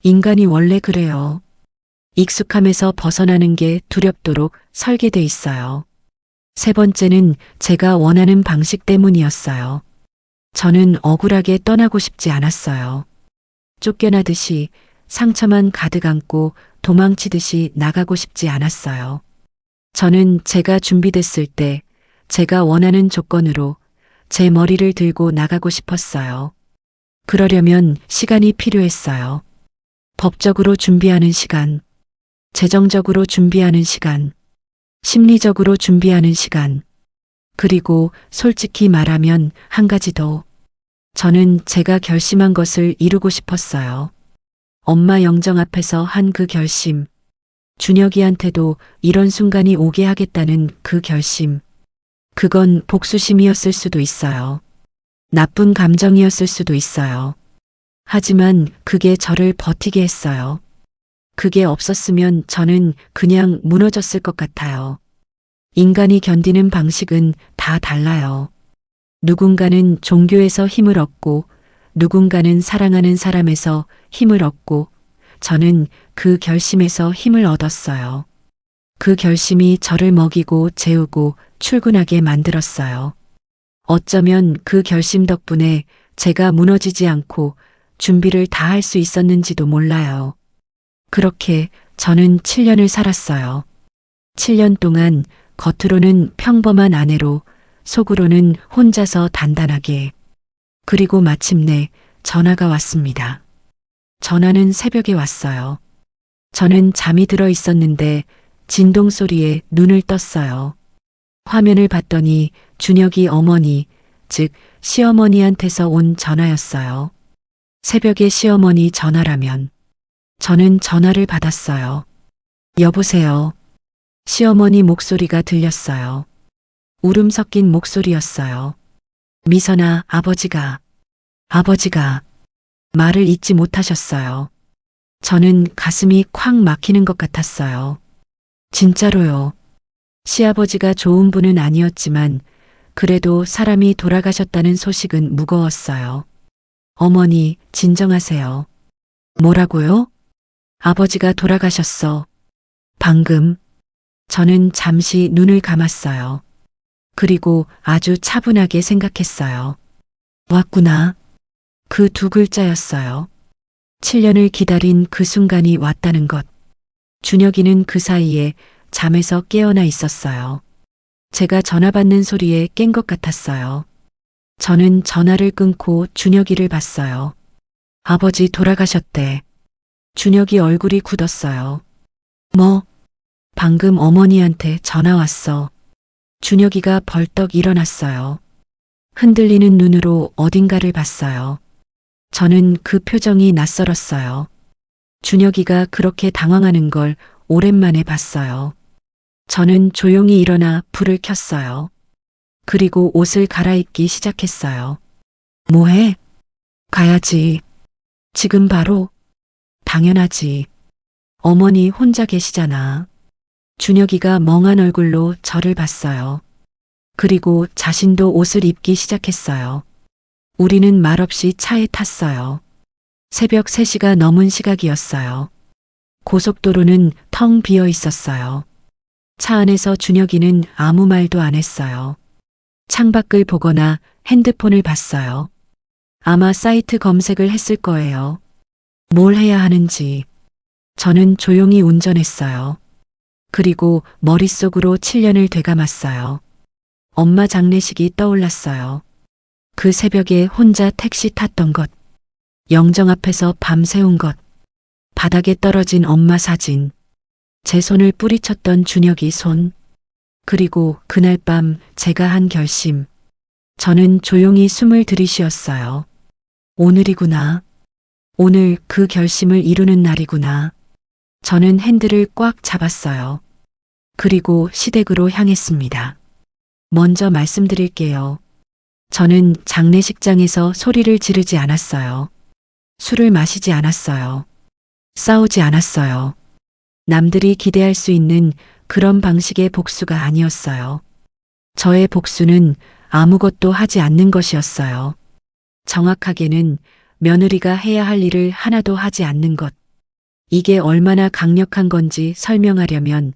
A: 인간이 원래 그래요. 익숙함에서 벗어나는 게 두렵도록 설계돼 있어요. 세 번째는 제가 원하는 방식 때문이었어요. 저는 억울하게 떠나고 싶지 않았어요. 쫓겨나듯이 상처만 가득 안고 도망치듯이 나가고 싶지 않았어요. 저는 제가 준비됐을 때 제가 원하는 조건으로 제 머리를 들고 나가고 싶었어요. 그러려면 시간이 필요했어요. 법적으로 준비하는 시간, 재정적으로 준비하는 시간, 심리적으로 준비하는 시간, 그리고 솔직히 말하면 한 가지 더. 저는 제가 결심한 것을 이루고 싶었어요. 엄마 영정 앞에서 한 그 결심, 준혁이한테도 이런 순간이 오게 하겠다는 그 결심. 그건 복수심이었을 수도 있어요. 나쁜 감정이었을 수도 있어요. 하지만 그게 저를 버티게 했어요. 그게 없었으면 저는 그냥 무너졌을 것 같아요. 인간이 견디는 방식은 다 달라요. 누군가는 종교에서 힘을 얻고 누군가는 사랑하는 사람에서 힘을 얻고 저는 그 결심에서 힘을 얻었어요. 그 결심이 저를 먹이고 재우고 출근하게 만들었어요. 어쩌면 그 결심 덕분에 제가 무너지지 않고 준비를 다 할 수 있었는지도 몰라요. 그렇게 저는 7년을 살았어요. 7년 동안 겉으로는 평범한 아내로 속으로는 혼자서 단단하게. 그리고 마침내 전화가 왔습니다. 전화는 새벽에 왔어요. 저는 잠이 들어 있었는데 진동 소리에 눈을 떴어요. 화면을 봤더니 준혁이 어머니, 즉 시어머니한테서 온 전화였어요. 새벽에 시어머니 전화라면 저는 전화를 받았어요. 여보세요. 시어머니 목소리가 들렸어요. 울음 섞인 목소리였어요. 미선아, 아버지가 말을 잇지 못하셨어요. 저는 가슴이 콱 막히는 것 같았어요. 진짜로요. 시아버지가 좋은 분은 아니었지만 그래도 사람이 돌아가셨다는 소식은 무거웠어요. 어머니, 진정하세요. 뭐라고요? 아버지가 돌아가셨어. 방금. 저는 잠시 눈을 감았어요. 그리고 아주 차분하게 생각했어요. 왔구나. 그 두 글자였어요. 7년을 기다린 그 순간이 왔다는 것. 준혁이는 그 사이에 잠에서 깨어나 있었어요. 제가 전화 받는 소리에 깬 것 같았어요. 저는 전화를 끊고 준혁이를 봤어요. 아버지 돌아가셨대. 준혁이 얼굴이 굳었어요. 뭐? 방금 어머니한테 전화 왔어. 준혁이가 벌떡 일어났어요. 흔들리는 눈으로 어딘가를 봤어요. 저는 그 표정이 낯설었어요. 준혁이가 그렇게 당황하는 걸 오랜만에 봤어요. 저는 조용히 일어나 불을 켰어요. 그리고 옷을 갈아입기 시작했어요. 뭐해? 가야지. 지금 바로? 당연하지. 어머니 혼자 계시잖아. 준혁이가 멍한 얼굴로 저를 봤어요. 그리고 자신도 옷을 입기 시작했어요. 우리는 말없이 차에 탔어요. 새벽 3시가 넘은 시각이었어요. 고속도로는 텅 비어 있었어요. 차 안에서 준혁이는 아무 말도 안 했어요. 창밖을 보거나 핸드폰을 봤어요. 아마 사이트 검색을 했을 거예요. 뭘 해야 하는지. 저는 조용히 운전했어요. 그리고 머릿속으로 7년을 되감았어요. 엄마 장례식이 떠올랐어요. 그 새벽에 혼자 택시 탔던 것, 영정 앞에서 밤새운 것, 바닥에 떨어진 엄마 사진, 제 손을 뿌리쳤던 준혁이 손, 그리고 그날 밤 제가 한 결심. 저는 조용히 숨을 들이쉬었어요. 오늘이구나. 오늘 그 결심을 이루는 날이구나. 저는 핸들을 꽉 잡았어요. 그리고 시댁으로 향했습니다. 먼저 말씀드릴게요. 저는 장례식장에서 소리를 지르지 않았어요. 술을 마시지 않았어요. 싸우지 않았어요. 남들이 기대할 수 있는 그런 방식의 복수가 아니었어요. 저의 복수는 아무것도 하지 않는 것이었어요. 정확하게는 며느리가 해야 할 일을 하나도 하지 않는 것. 이게 얼마나 강력한 건지 설명하려면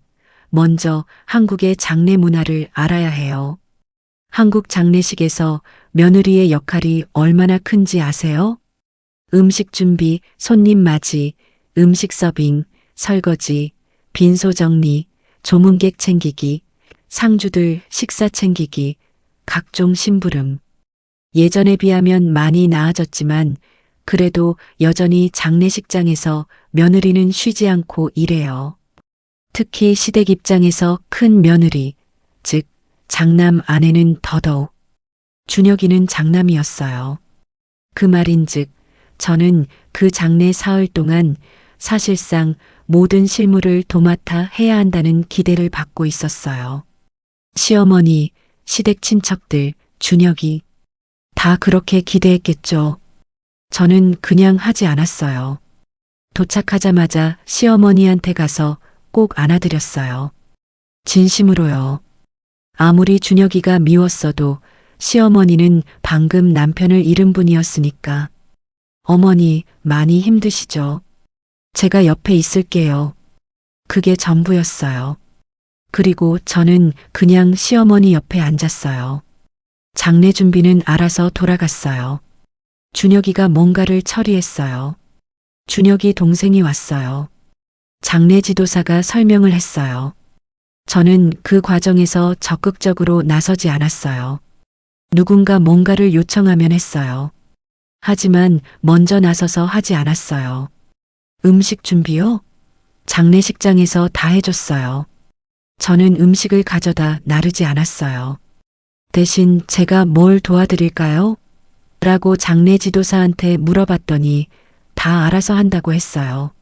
A: 먼저 한국의 장례 문화를 알아야 해요. 한국 장례식에서 며느리의 역할이 얼마나 큰지 아세요? 음식 준비, 손님 맞이, 음식 서빙, 설거지, 빈소 정리, 조문객 챙기기, 상주들 식사 챙기기, 각종 심부름. 예전에 비하면 많이 나아졌지만 그래도 여전히 장례식장에서 며느리는 쉬지 않고 일해요. 특히 시댁 입장에서 큰 며느리, 즉 장남 아내는 더더욱. 준혁이는 장남이었어요. 그 말인즉 저는 그 장례 사흘 동안 사실상 모든 실무를 도맡아 해야 한다는 기대를 받고 있었어요. 시어머니, 시댁 친척들, 준혁이 다 그렇게 기대했겠죠. 저는 그냥 하지 않았어요. 도착하자마자 시어머니한테 가서 꼭 안아드렸어요. 진심으로요. 아무리 준혁이가 미웠어도 시어머니는 방금 남편을 잃은 분이었으니까. 어머니, 많이 힘드시죠? 제가 옆에 있을게요. 그게 전부였어요. 그리고 저는 그냥 시어머니 옆에 앉았어요. 장례 준비는 알아서 돌아갔어요. 준혁이가 뭔가를 처리했어요. 준혁이 동생이 왔어요. 장례 지도사가 설명을 했어요. 저는 그 과정에서 적극적으로 나서지 않았어요. 누군가 뭔가를 요청하면 했어요. 하지만 먼저 나서서 하지 않았어요. 음식 준비요? 장례식장에서 다 해줬어요. 저는 음식을 가져다 나르지 않았어요. 대신 제가 뭘 도와드릴까요? 라고 장례 지도사한테 물어봤더니 다 알아서 한다고 했어요.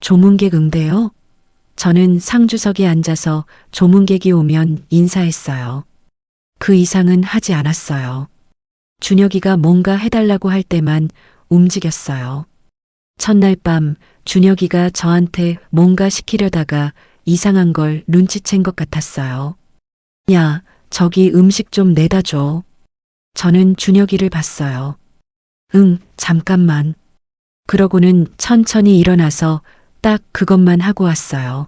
A: 조문객 응대요? 저는 상주석에 앉아서 조문객이 오면 인사했어요. 그 이상은 하지 않았어요. 준혁이가 뭔가 해달라고 할 때만 움직였어요. 첫날 밤 준혁이가 저한테 뭔가 시키려다가 이상한 걸 눈치챈 것 같았어요. 야, 저기 음식 좀 내다 줘. 저는 준혁이를 봤어요. 응, 잠깐만. 그러고는 천천히 일어나서 딱 그것만 하고 왔어요.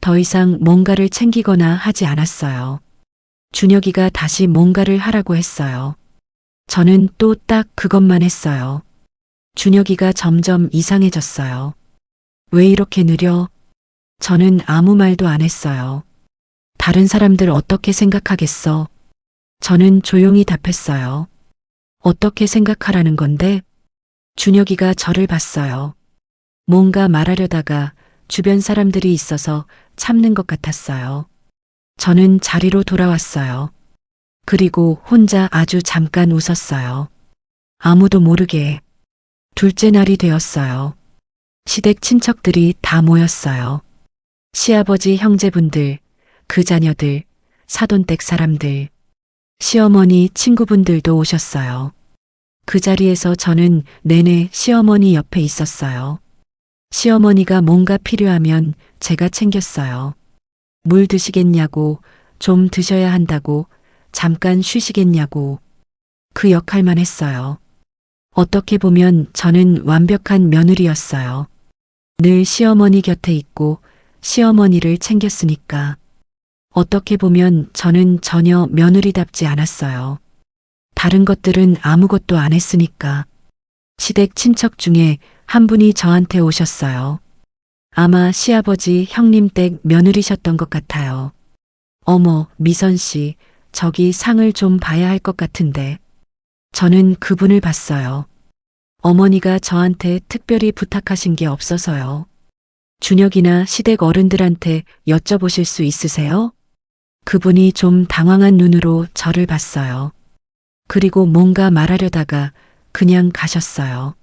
A: 더 이상 뭔가를 챙기거나 하지 않았어요. 준혁이가 다시 뭔가를 하라고 했어요. 저는 또 딱 그것만 했어요. 준혁이가 점점 이상해졌어요. 왜 이렇게 느려? 저는 아무 말도 안 했어요. 다른 사람들 어떻게 생각하겠어? 저는 조용히 답했어요. 어떻게 생각하라는 건데? 준혁이가 저를 봤어요. 뭔가 말하려다가 주변 사람들이 있어서 참는 것 같았어요. 저는 자리로 돌아왔어요. 그리고 혼자 아주 잠깐 웃었어요. 아무도 모르게. 둘째 날이 되었어요. 시댁 친척들이 다 모였어요. 시아버지 형제분들, 그 자녀들, 사돈댁 사람들, 시어머니 친구분들도 오셨어요. 그 자리에서 저는 내내 시어머니 옆에 있었어요. 시어머니가 뭔가 필요하면 제가 챙겼어요. 물 드시겠냐고, 좀 드셔야 한다고, 잠깐 쉬시겠냐고. 그 역할만 했어요. 어떻게 보면 저는 완벽한 며느리였어요. 늘 시어머니 곁에 있고 시어머니를 챙겼으니까. 어떻게 보면 저는 전혀 며느리답지 않았어요. 다른 것들은 아무것도 안 했으니까. 시댁 친척 중에 한 분이 저한테 오셨어요. 아마 시아버지 형님 댁 며느리셨던 것 같아요. 어머, 미선 씨, 저기 상을 좀 봐야 할 것 같은데. 저는 그분을 봤어요. 어머니가 저한테 특별히 부탁하신 게 없어서요. 준혁이나 시댁 어른들한테 여쭤보실 수 있으세요? 그분이 좀 당황한 눈으로 저를 봤어요. 그리고 뭔가 말하려다가 그냥 가셨어요.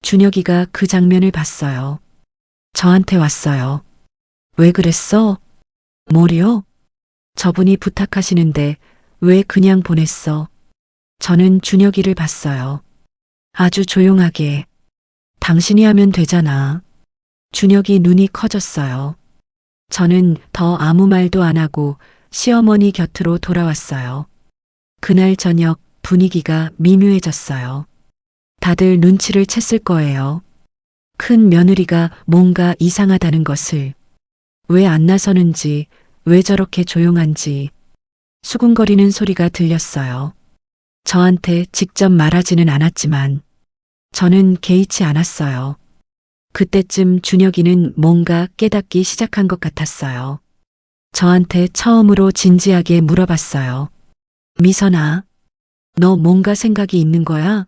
A: 준혁이가 그 장면을 봤어요. 저한테 왔어요. 왜 그랬어? 뭐요? 저분이 부탁하시는데 왜 그냥 보냈어? 저는 준혁이를 봤어요. 아주 조용하게. 당신이 하면 되잖아. 준혁이 눈이 커졌어요. 저는 더 아무 말도 안 하고 시어머니 곁으로 돌아왔어요. 그날 저녁 분위기가 미묘해졌어요. 다들 눈치를 챘을 거예요. 큰 며느리가 뭔가 이상하다는 것을. 왜 안 나서는지, 왜 저렇게 조용한지. 수군거리는 소리가 들렸어요. 저한테 직접 말하지는 않았지만 저는 개의치 않았어요. 그때쯤 준혁이는 뭔가 깨닫기 시작한 것 같았어요. 저한테 처음으로 진지하게 물어봤어요. 미선아, 너 뭔가 생각이 있는 거야?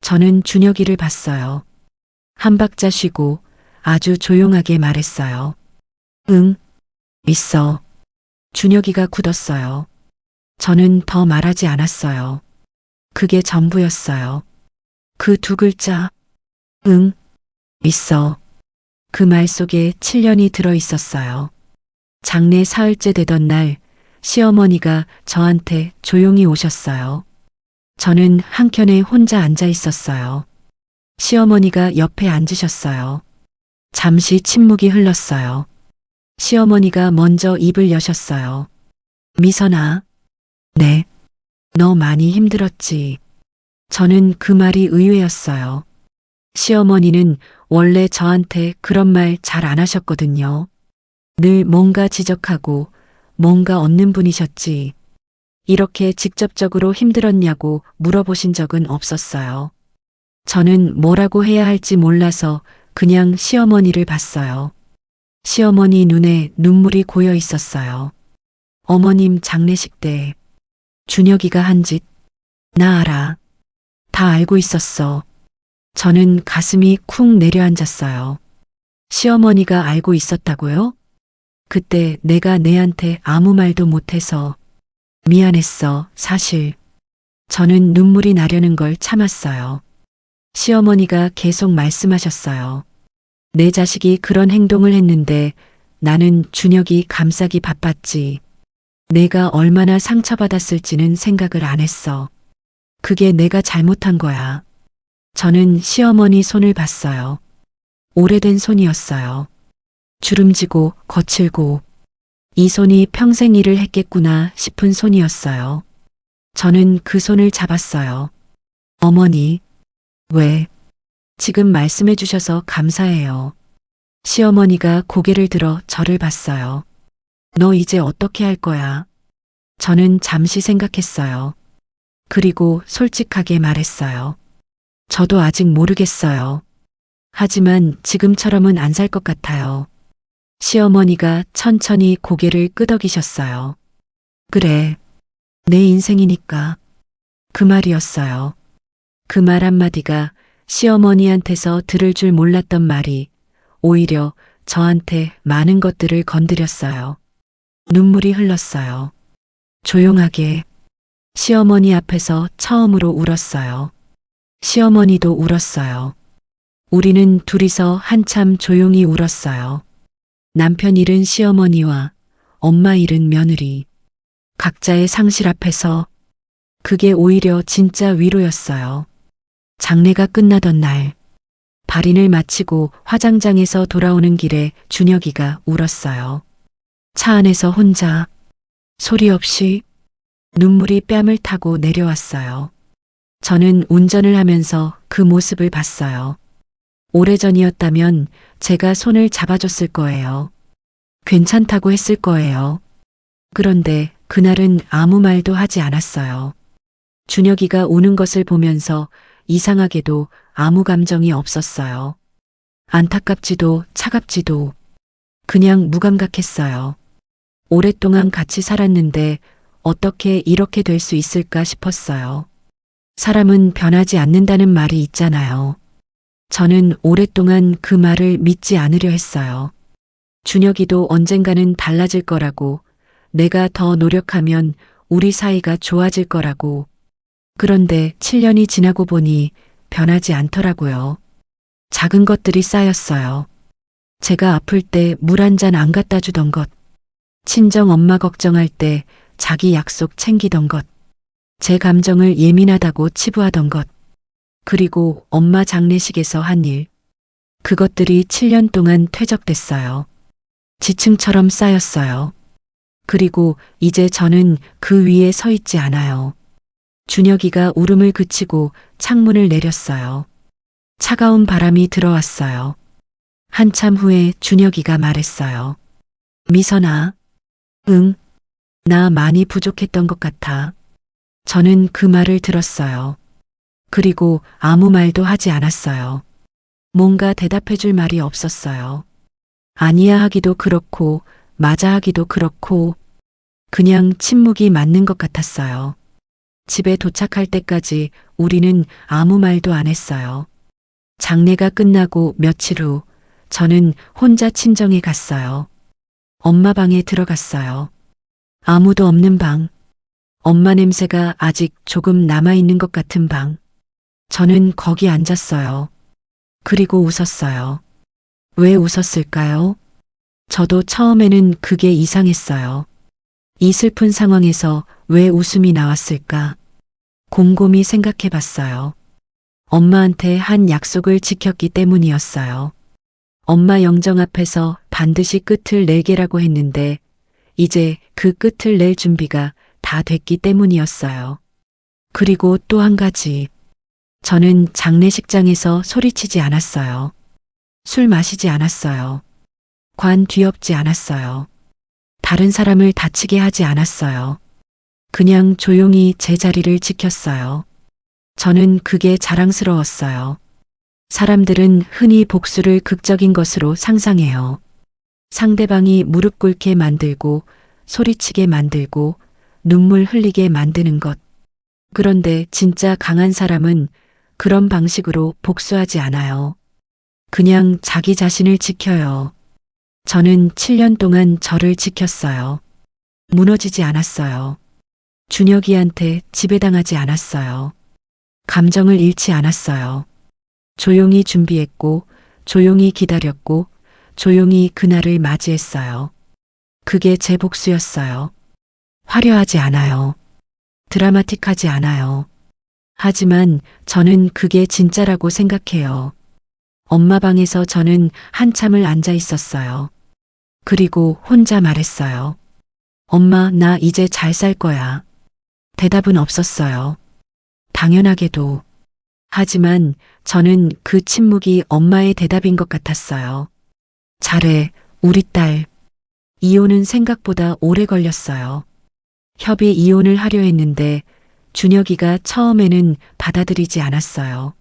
A: 저는 준혁이를 봤어요. 한 박자 쉬고 아주 조용하게 말했어요. 응, 있어. 준혁이가 굳었어요. 저는 더 말하지 않았어요. 그게 전부였어요. 그 두 글자, 응, 있어. 그 말 속에 7년이 들어 있었어요. 장례 사흘째 되던 날, 시어머니가 저한테 조용히 오셨어요. 저는 한켠에 혼자 앉아 있었어요. 시어머니가 옆에 앉으셨어요. 잠시 침묵이 흘렀어요. 시어머니가 먼저 입을 여셨어요. 미선아, 네. 너 많이 힘들었지. 저는 그 말이 의외였어요. 시어머니는 원래 저한테 그런 말 잘 안 하셨거든요. 늘 뭔가 지적하고 뭔가 얻는 분이셨지. 이렇게 직접적으로 힘들었냐고 물어보신 적은 없었어요. 저는 뭐라고 해야 할지 몰라서 그냥 시어머니를 봤어요. 시어머니 눈에 눈물이 고여 있었어요. 어머님 장례식 때 준혁이가 한 짓, 나 알아. 다 알고 있었어. 저는 가슴이 쿵 내려앉았어요. 시어머니가 알고 있었다고요? 그때 내가 내한테 아무 말도 못해서 미안했어, 사실. 저는 눈물이 나려는 걸 참았어요. 시어머니가 계속 말씀하셨어요. 내 자식이 그런 행동을 했는데 나는 준혁이 감싸기 바빴지. 내가 얼마나 상처받았을지는 생각을 안 했어. 그게 내가 잘못한 거야. 저는 시어머니 손을 봤어요. 오래된 손이었어요. 주름지고 거칠고 이 손이 평생 일을 했겠구나 싶은 손이었어요. 저는 그 손을 잡았어요. 어머니, 왜? 지금 말씀해 주셔서 감사해요. 시어머니가 고개를 들어 저를 봤어요. 너 이제 어떻게 할 거야? 저는 잠시 생각했어요. 그리고 솔직하게 말했어요. 저도 아직 모르겠어요. 하지만 지금처럼은 안 살 것 같아요. 시어머니가 천천히 고개를 끄덕이셨어요. 그래, 내 인생이니까. 그 말이었어요. 그 말 한마디가 시어머니한테서 들을 줄 몰랐던 말이 오히려 저한테 많은 것들을 건드렸어요. 눈물이 흘렀어요. 조용하게 시어머니 앞에서 처음으로 울었어요. 시어머니도 울었어요. 우리는 둘이서 한참 조용히 울었어요. 남편 잃은 시어머니와 엄마 잃은 며느리. 각자의 상실 앞에서 그게 오히려 진짜 위로였어요. 장례가 끝나던 날, 발인을 마치고 화장장에서 돌아오는 길에 준혁이가 울었어요. 차 안에서 혼자, 소리 없이 눈물이 뺨을 타고 내려왔어요. 저는 운전을 하면서 그 모습을 봤어요. 오래전이었다면 제가 손을 잡아줬을 거예요. 괜찮다고 했을 거예요. 그런데 그날은 아무 말도 하지 않았어요. 준혁이가 우는 것을 보면서 이상하게도 아무 감정이 없었어요. 안타깝지도 차갑지도 그냥 무감각했어요. 오랫동안 같이 살았는데 어떻게 이렇게 될 수 있을까 싶었어요. 사람은 변하지 않는다는 말이 있잖아요. 저는 오랫동안 그 말을 믿지 않으려 했어요. 준혁이도 언젠가는 달라질 거라고, 내가 더 노력하면 우리 사이가 좋아질 거라고. 그런데 7년이 지나고 보니 변하지 않더라고요. 작은 것들이 쌓였어요. 제가 아플 때 물 한 잔 안 갖다 주던 것, 친정 엄마 걱정할 때 자기 약속 챙기던 것, 제 감정을 예민하다고 치부하던 것, 그리고 엄마 장례식에서 한 일. 그것들이 7년 동안 퇴적됐어요. 지층처럼 쌓였어요. 그리고 이제 저는 그 위에 서 있지 않아요. 준혁이가 울음을 그치고 창문을 내렸어요. 차가운 바람이 들어왔어요. 한참 후에 준혁이가 말했어요. 미선아, 응, 나 많이 부족했던 것 같아. 저는 그 말을 들었어요. 그리고 아무 말도 하지 않았어요. 뭔가 대답해 줄 말이 없었어요. 아니야 하기도 그렇고, 맞아 하기도 그렇고, 그냥 침묵이 맞는 것 같았어요. 집에 도착할 때까지 우리는 아무 말도 안 했어요. 장례가 끝나고 며칠 후, 저는 혼자 친정에 갔어요. 엄마 방에 들어갔어요. 아무도 없는 방. 엄마 냄새가 아직 조금 남아있는 것 같은 방. 저는 거기 앉았어요. 그리고 웃었어요. 왜 웃었을까요? 저도 처음에는 그게 이상했어요. 이 슬픈 상황에서 왜 웃음이 나왔을까? 곰곰이 생각해 봤어요. 엄마한테 한 약속을 지켰기 때문이었어요. 엄마 영정 앞에서 반드시 끝을 내게라고 했는데, 이제 그 끝을 낼 준비가 다 됐기 때문이었어요. 그리고 또 한 가지. 저는 장례식장에서 소리치지 않았어요. 술 마시지 않았어요. 관 뒤엎지 않았어요. 다른 사람을 다치게 하지 않았어요. 그냥 조용히 제 자리를 지켰어요. 저는 그게 자랑스러웠어요. 사람들은 흔히 복수를 극적인 것으로 상상해요. 상대방이 무릎 꿇게 만들고, 소리치게 만들고, 눈물 흘리게 만드는 것. 그런데 진짜 강한 사람은 그런 방식으로 복수하지 않아요. 그냥 자기 자신을 지켜요. 저는 7년 동안 저를 지켰어요. 무너지지 않았어요. 준혁이한테 지배당하지 않았어요. 감정을 잃지 않았어요. 조용히 준비했고, 조용히 기다렸고, 조용히 그날을 맞이했어요. 그게 제 복수였어요. 화려하지 않아요. 드라마틱하지 않아요. 하지만 저는 그게 진짜라고 생각해요. 엄마 방에서 저는 한참을 앉아 있었어요. 그리고 혼자 말했어요. 엄마, 나 이제 잘 살 거야. 대답은 없었어요. 당연하게도. 하지만 저는 그 침묵이 엄마의 대답인 것 같았어요. 잘해, 우리 딸. 이혼은 생각보다 오래 걸렸어요. 협의 이혼을 하려 했는데 준혁이가 처음에는 받아들이지 않았어요.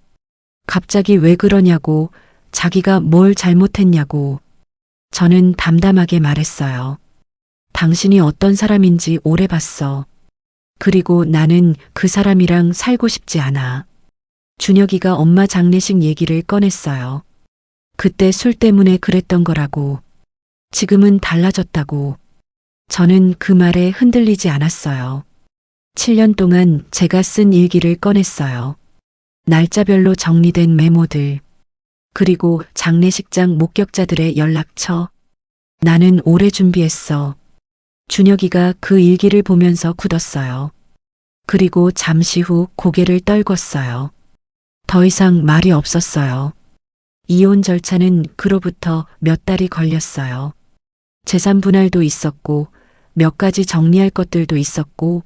A: 갑자기 왜 그러냐고, 자기가 뭘 잘못했냐고. 저는 담담하게 말했어요. 당신이 어떤 사람인지 오래 봤어. 그리고 나는 그 사람이랑 살고 싶지 않아. 준혁이가 엄마 장례식 얘기를 꺼냈어요. 그때 술 때문에 그랬던 거라고. 지금은 달라졌다고. 저는 그 말에 흔들리지 않았어요. 7년 동안 제가 쓴 일기를 꺼냈어요. 날짜별로 정리된 메모들. 그리고 장례식장 목격자들의 연락처. 나는 오래 준비했어. 준혁이가 그 일기를 보면서 굳었어요. 그리고 잠시 후 고개를 떨궜어요. 더 이상 말이 없었어요. 이혼 절차는 그로부터 몇 달이 걸렸어요. 재산 분할도 있었고, 몇 가지 정리할 것들도 있었고,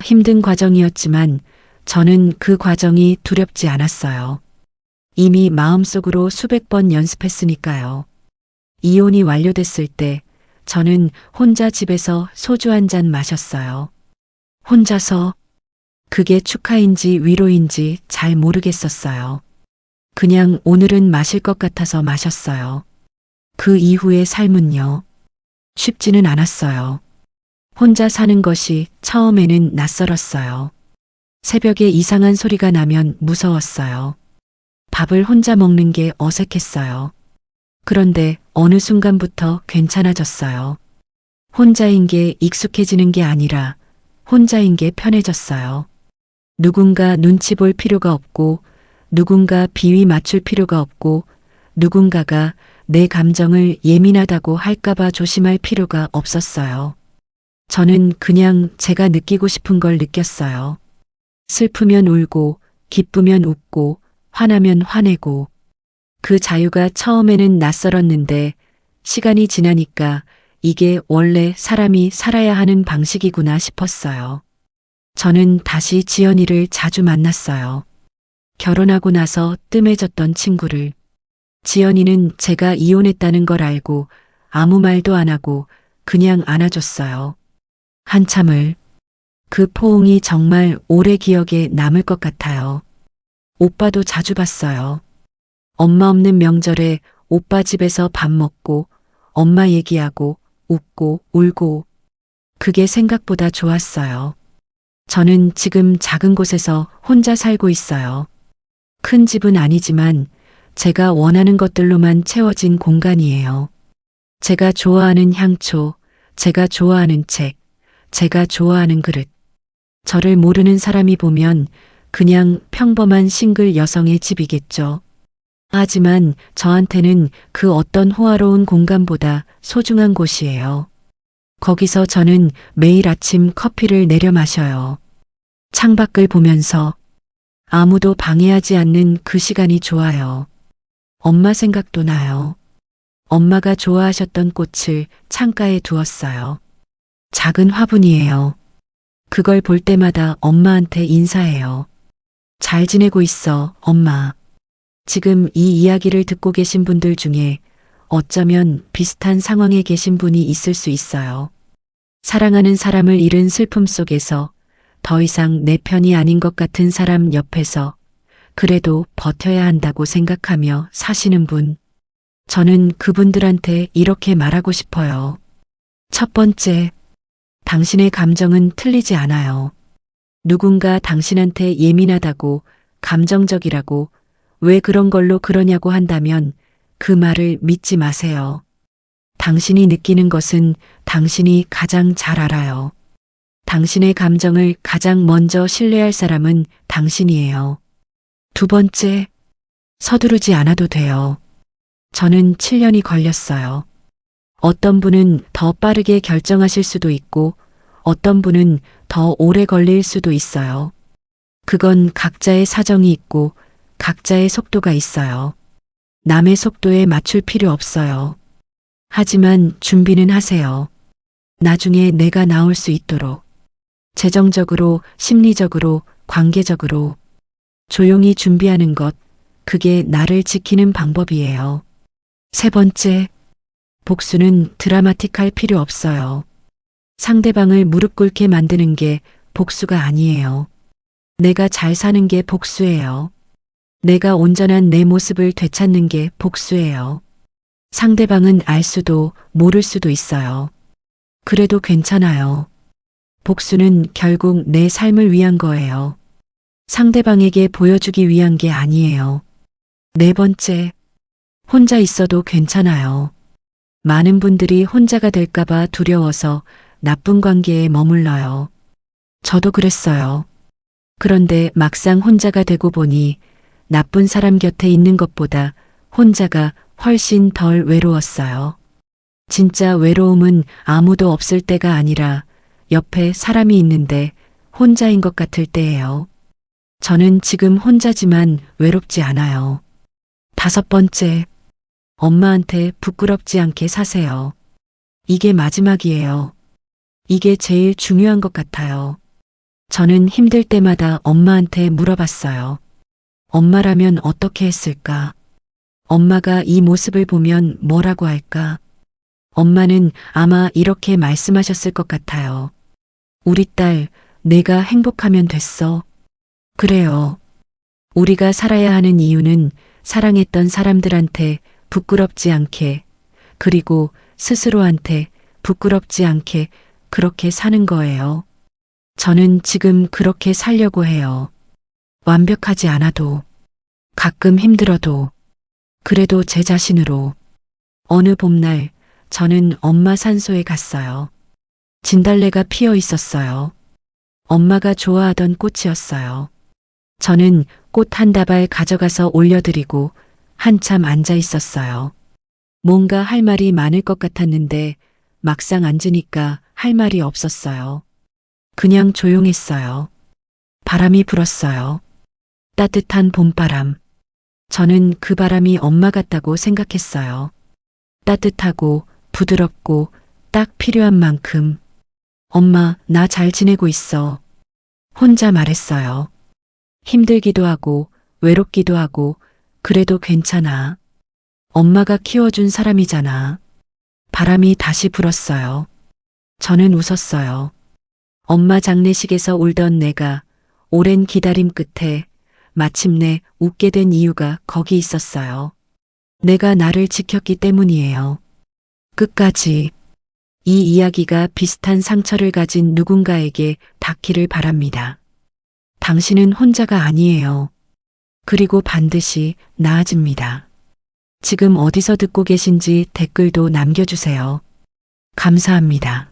A: 힘든 과정이었지만 저는 그 과정이 두렵지 않았어요. 이미 마음속으로 수백 번 연습했으니까요. 이혼이 완료됐을 때 저는 혼자 집에서 소주 한 잔 마셨어요. 혼자서. 그게 축하인지 위로인지 잘 모르겠었어요. 그냥 오늘은 마실 것 같아서 마셨어요. 그 이후의 삶은요. 쉽지는 않았어요. 혼자 사는 것이 처음에는 낯설었어요. 새벽에 이상한 소리가 나면 무서웠어요. 밥을 혼자 먹는 게 어색했어요. 그런데 어느 순간부터 괜찮아졌어요. 혼자인 게 익숙해지는 게 아니라 혼자인 게 편해졌어요. 누군가 눈치 볼 필요가 없고, 누군가 비위 맞출 필요가 없고, 누군가가 내 감정을 예민하다고 할까봐 조심할 필요가 없었어요. 저는 그냥 제가 느끼고 싶은 걸 느꼈어요. 슬프면 울고, 기쁘면 웃고, 화나면 화내고. 그 자유가 처음에는 낯설었는데 시간이 지나니까 이게 원래 사람이 살아야 하는 방식이구나 싶었어요. 저는 다시 지연이를 자주 만났어요. 결혼하고 나서 뜸해졌던 친구를. 지연이는 제가 이혼했다는 걸 알고 아무 말도 안 하고 그냥 안아줬어요. 한참을. 그 포옹이 정말 오래 기억에 남을 것 같아요. 오빠도 자주 봤어요. 엄마 없는 명절에 오빠 집에서 밥 먹고 엄마 얘기하고 웃고 울고. 그게 생각보다 좋았어요. 저는 지금 작은 곳에서 혼자 살고 있어요. 큰 집은 아니지만 제가 원하는 것들로만 채워진 공간이에요. 제가 좋아하는 향초, 제가 좋아하는 책, 제가 좋아하는 그릇. 저를 모르는 사람이 보면 그냥 평범한 싱글 여성의 집이겠죠. 하지만 저한테는 그 어떤 호화로운 공간보다 소중한 곳이에요. 거기서 저는 매일 아침 커피를 내려 마셔요. 창밖을 보면서. 아무도 방해하지 않는 그 시간이 좋아요. 엄마 생각도 나요. 엄마가 좋아하셨던 꽃을 창가에 두었어요. 작은 화분이에요. 그걸 볼 때마다 엄마한테 인사해요. 잘 지내고 있어, 엄마. 지금 이 이야기를 듣고 계신 분들 중에 어쩌면 비슷한 상황에 계신 분이 있을 수 있어요. 사랑하는 사람을 잃은 슬픔 속에서 더 이상 내 편이 아닌 것 같은 사람 옆에서 그래도 버텨야 한다고 생각하며 사시는 분. 저는 그분들한테 이렇게 말하고 싶어요. 첫 번째, 당신의 감정은 틀리지 않아요. 누군가 당신한테 예민하다고, 감정적이라고, 왜 그런 걸로 그러냐고 한다면 그 말을 믿지 마세요. 당신이 느끼는 것은 당신이 가장 잘 알아요. 당신의 감정을 가장 먼저 신뢰할 사람은 당신이에요. 두 번째, 서두르지 않아도 돼요. 저는 7년이 걸렸어요. 어떤 분은 더 빠르게 결정하실 수도 있고 어떤 분은 더 오래 걸릴 수도 있어요. 그건 각자의 사정이 있고 각자의 속도가 있어요. 남의 속도에 맞출 필요 없어요. 하지만 준비는 하세요. 나중에 내가 나올 수 있도록. 재정적으로, 심리적으로, 관계적으로. 조용히 준비하는 것, 그게 나를 지키는 방법이에요. 세 번째, 복수는 드라마틱할 필요 없어요. 상대방을 무릎 꿇게 만드는 게 복수가 아니에요. 내가 잘 사는 게 복수예요. 내가 온전한 내 모습을 되찾는 게 복수예요. 상대방은 알 수도 모를 수도 있어요. 그래도 괜찮아요. 복수는 결국 내 삶을 위한 거예요. 상대방에게 보여주기 위한 게 아니에요. 네 번째, 혼자 있어도 괜찮아요. 많은 분들이 혼자가 될까봐 두려워서 나쁜 관계에 머물러요. 저도 그랬어요. 그런데 막상 혼자가 되고 보니 나쁜 사람 곁에 있는 것보다 혼자가 훨씬 덜 외로웠어요. 진짜 외로움은 아무도 없을 때가 아니라 옆에 사람이 있는데 혼자인 것 같을 때예요. 저는 지금 혼자지만 외롭지 않아요. 다섯 번째, 엄마한테 부끄럽지 않게 사세요. 이게 마지막이에요. 이게 제일 중요한 것 같아요. 저는 힘들 때마다 엄마한테 물어봤어요. 엄마라면 어떻게 했을까? 엄마가 이 모습을 보면 뭐라고 할까? 엄마는 아마 이렇게 말씀하셨을 것 같아요. 우리 딸, 내가 행복하면 됐어. 그래요. 우리가 살아야 하는 이유는 사랑했던 사람들한테 부끄럽지 않게, 그리고 스스로한테 부끄럽지 않게 그렇게 사는 거예요. 저는 지금 그렇게 살려고 해요. 완벽하지 않아도, 가끔 힘들어도, 그래도 제 자신으로. 어느 봄날, 저는 엄마 산소에 갔어요. 진달래가 피어 있었어요. 엄마가 좋아하던 꽃이었어요. 저는 꽃 한 다발 가져가서 올려드리고 한참 앉아 있었어요. 뭔가 할 말이 많을 것 같았는데 막상 앉으니까 할 말이 없었어요. 그냥 조용했어요. 바람이 불었어요. 따뜻한 봄바람. 저는 그 바람이 엄마 같다고 생각했어요. 따뜻하고 부드럽고 딱 필요한 만큼. 엄마, 나 잘 지내고 있어. 혼자 말했어요. 힘들기도 하고, 외롭기도 하고, 그래도 괜찮아. 엄마가 키워준 사람이잖아. 바람이 다시 불었어요. 저는 웃었어요. 엄마 장례식에서 울던 내가 오랜 기다림 끝에 마침내 웃게 된 이유가 거기 있었어요. 내가 나를 지켰기 때문이에요. 끝까지. 이 이야기가 비슷한 상처를 가진 누군가에게 닿기를 바랍니다. 당신은 혼자가 아니에요. 그리고 반드시 나아집니다. 지금 어디서 듣고 계신지 댓글도 남겨주세요. 감사합니다.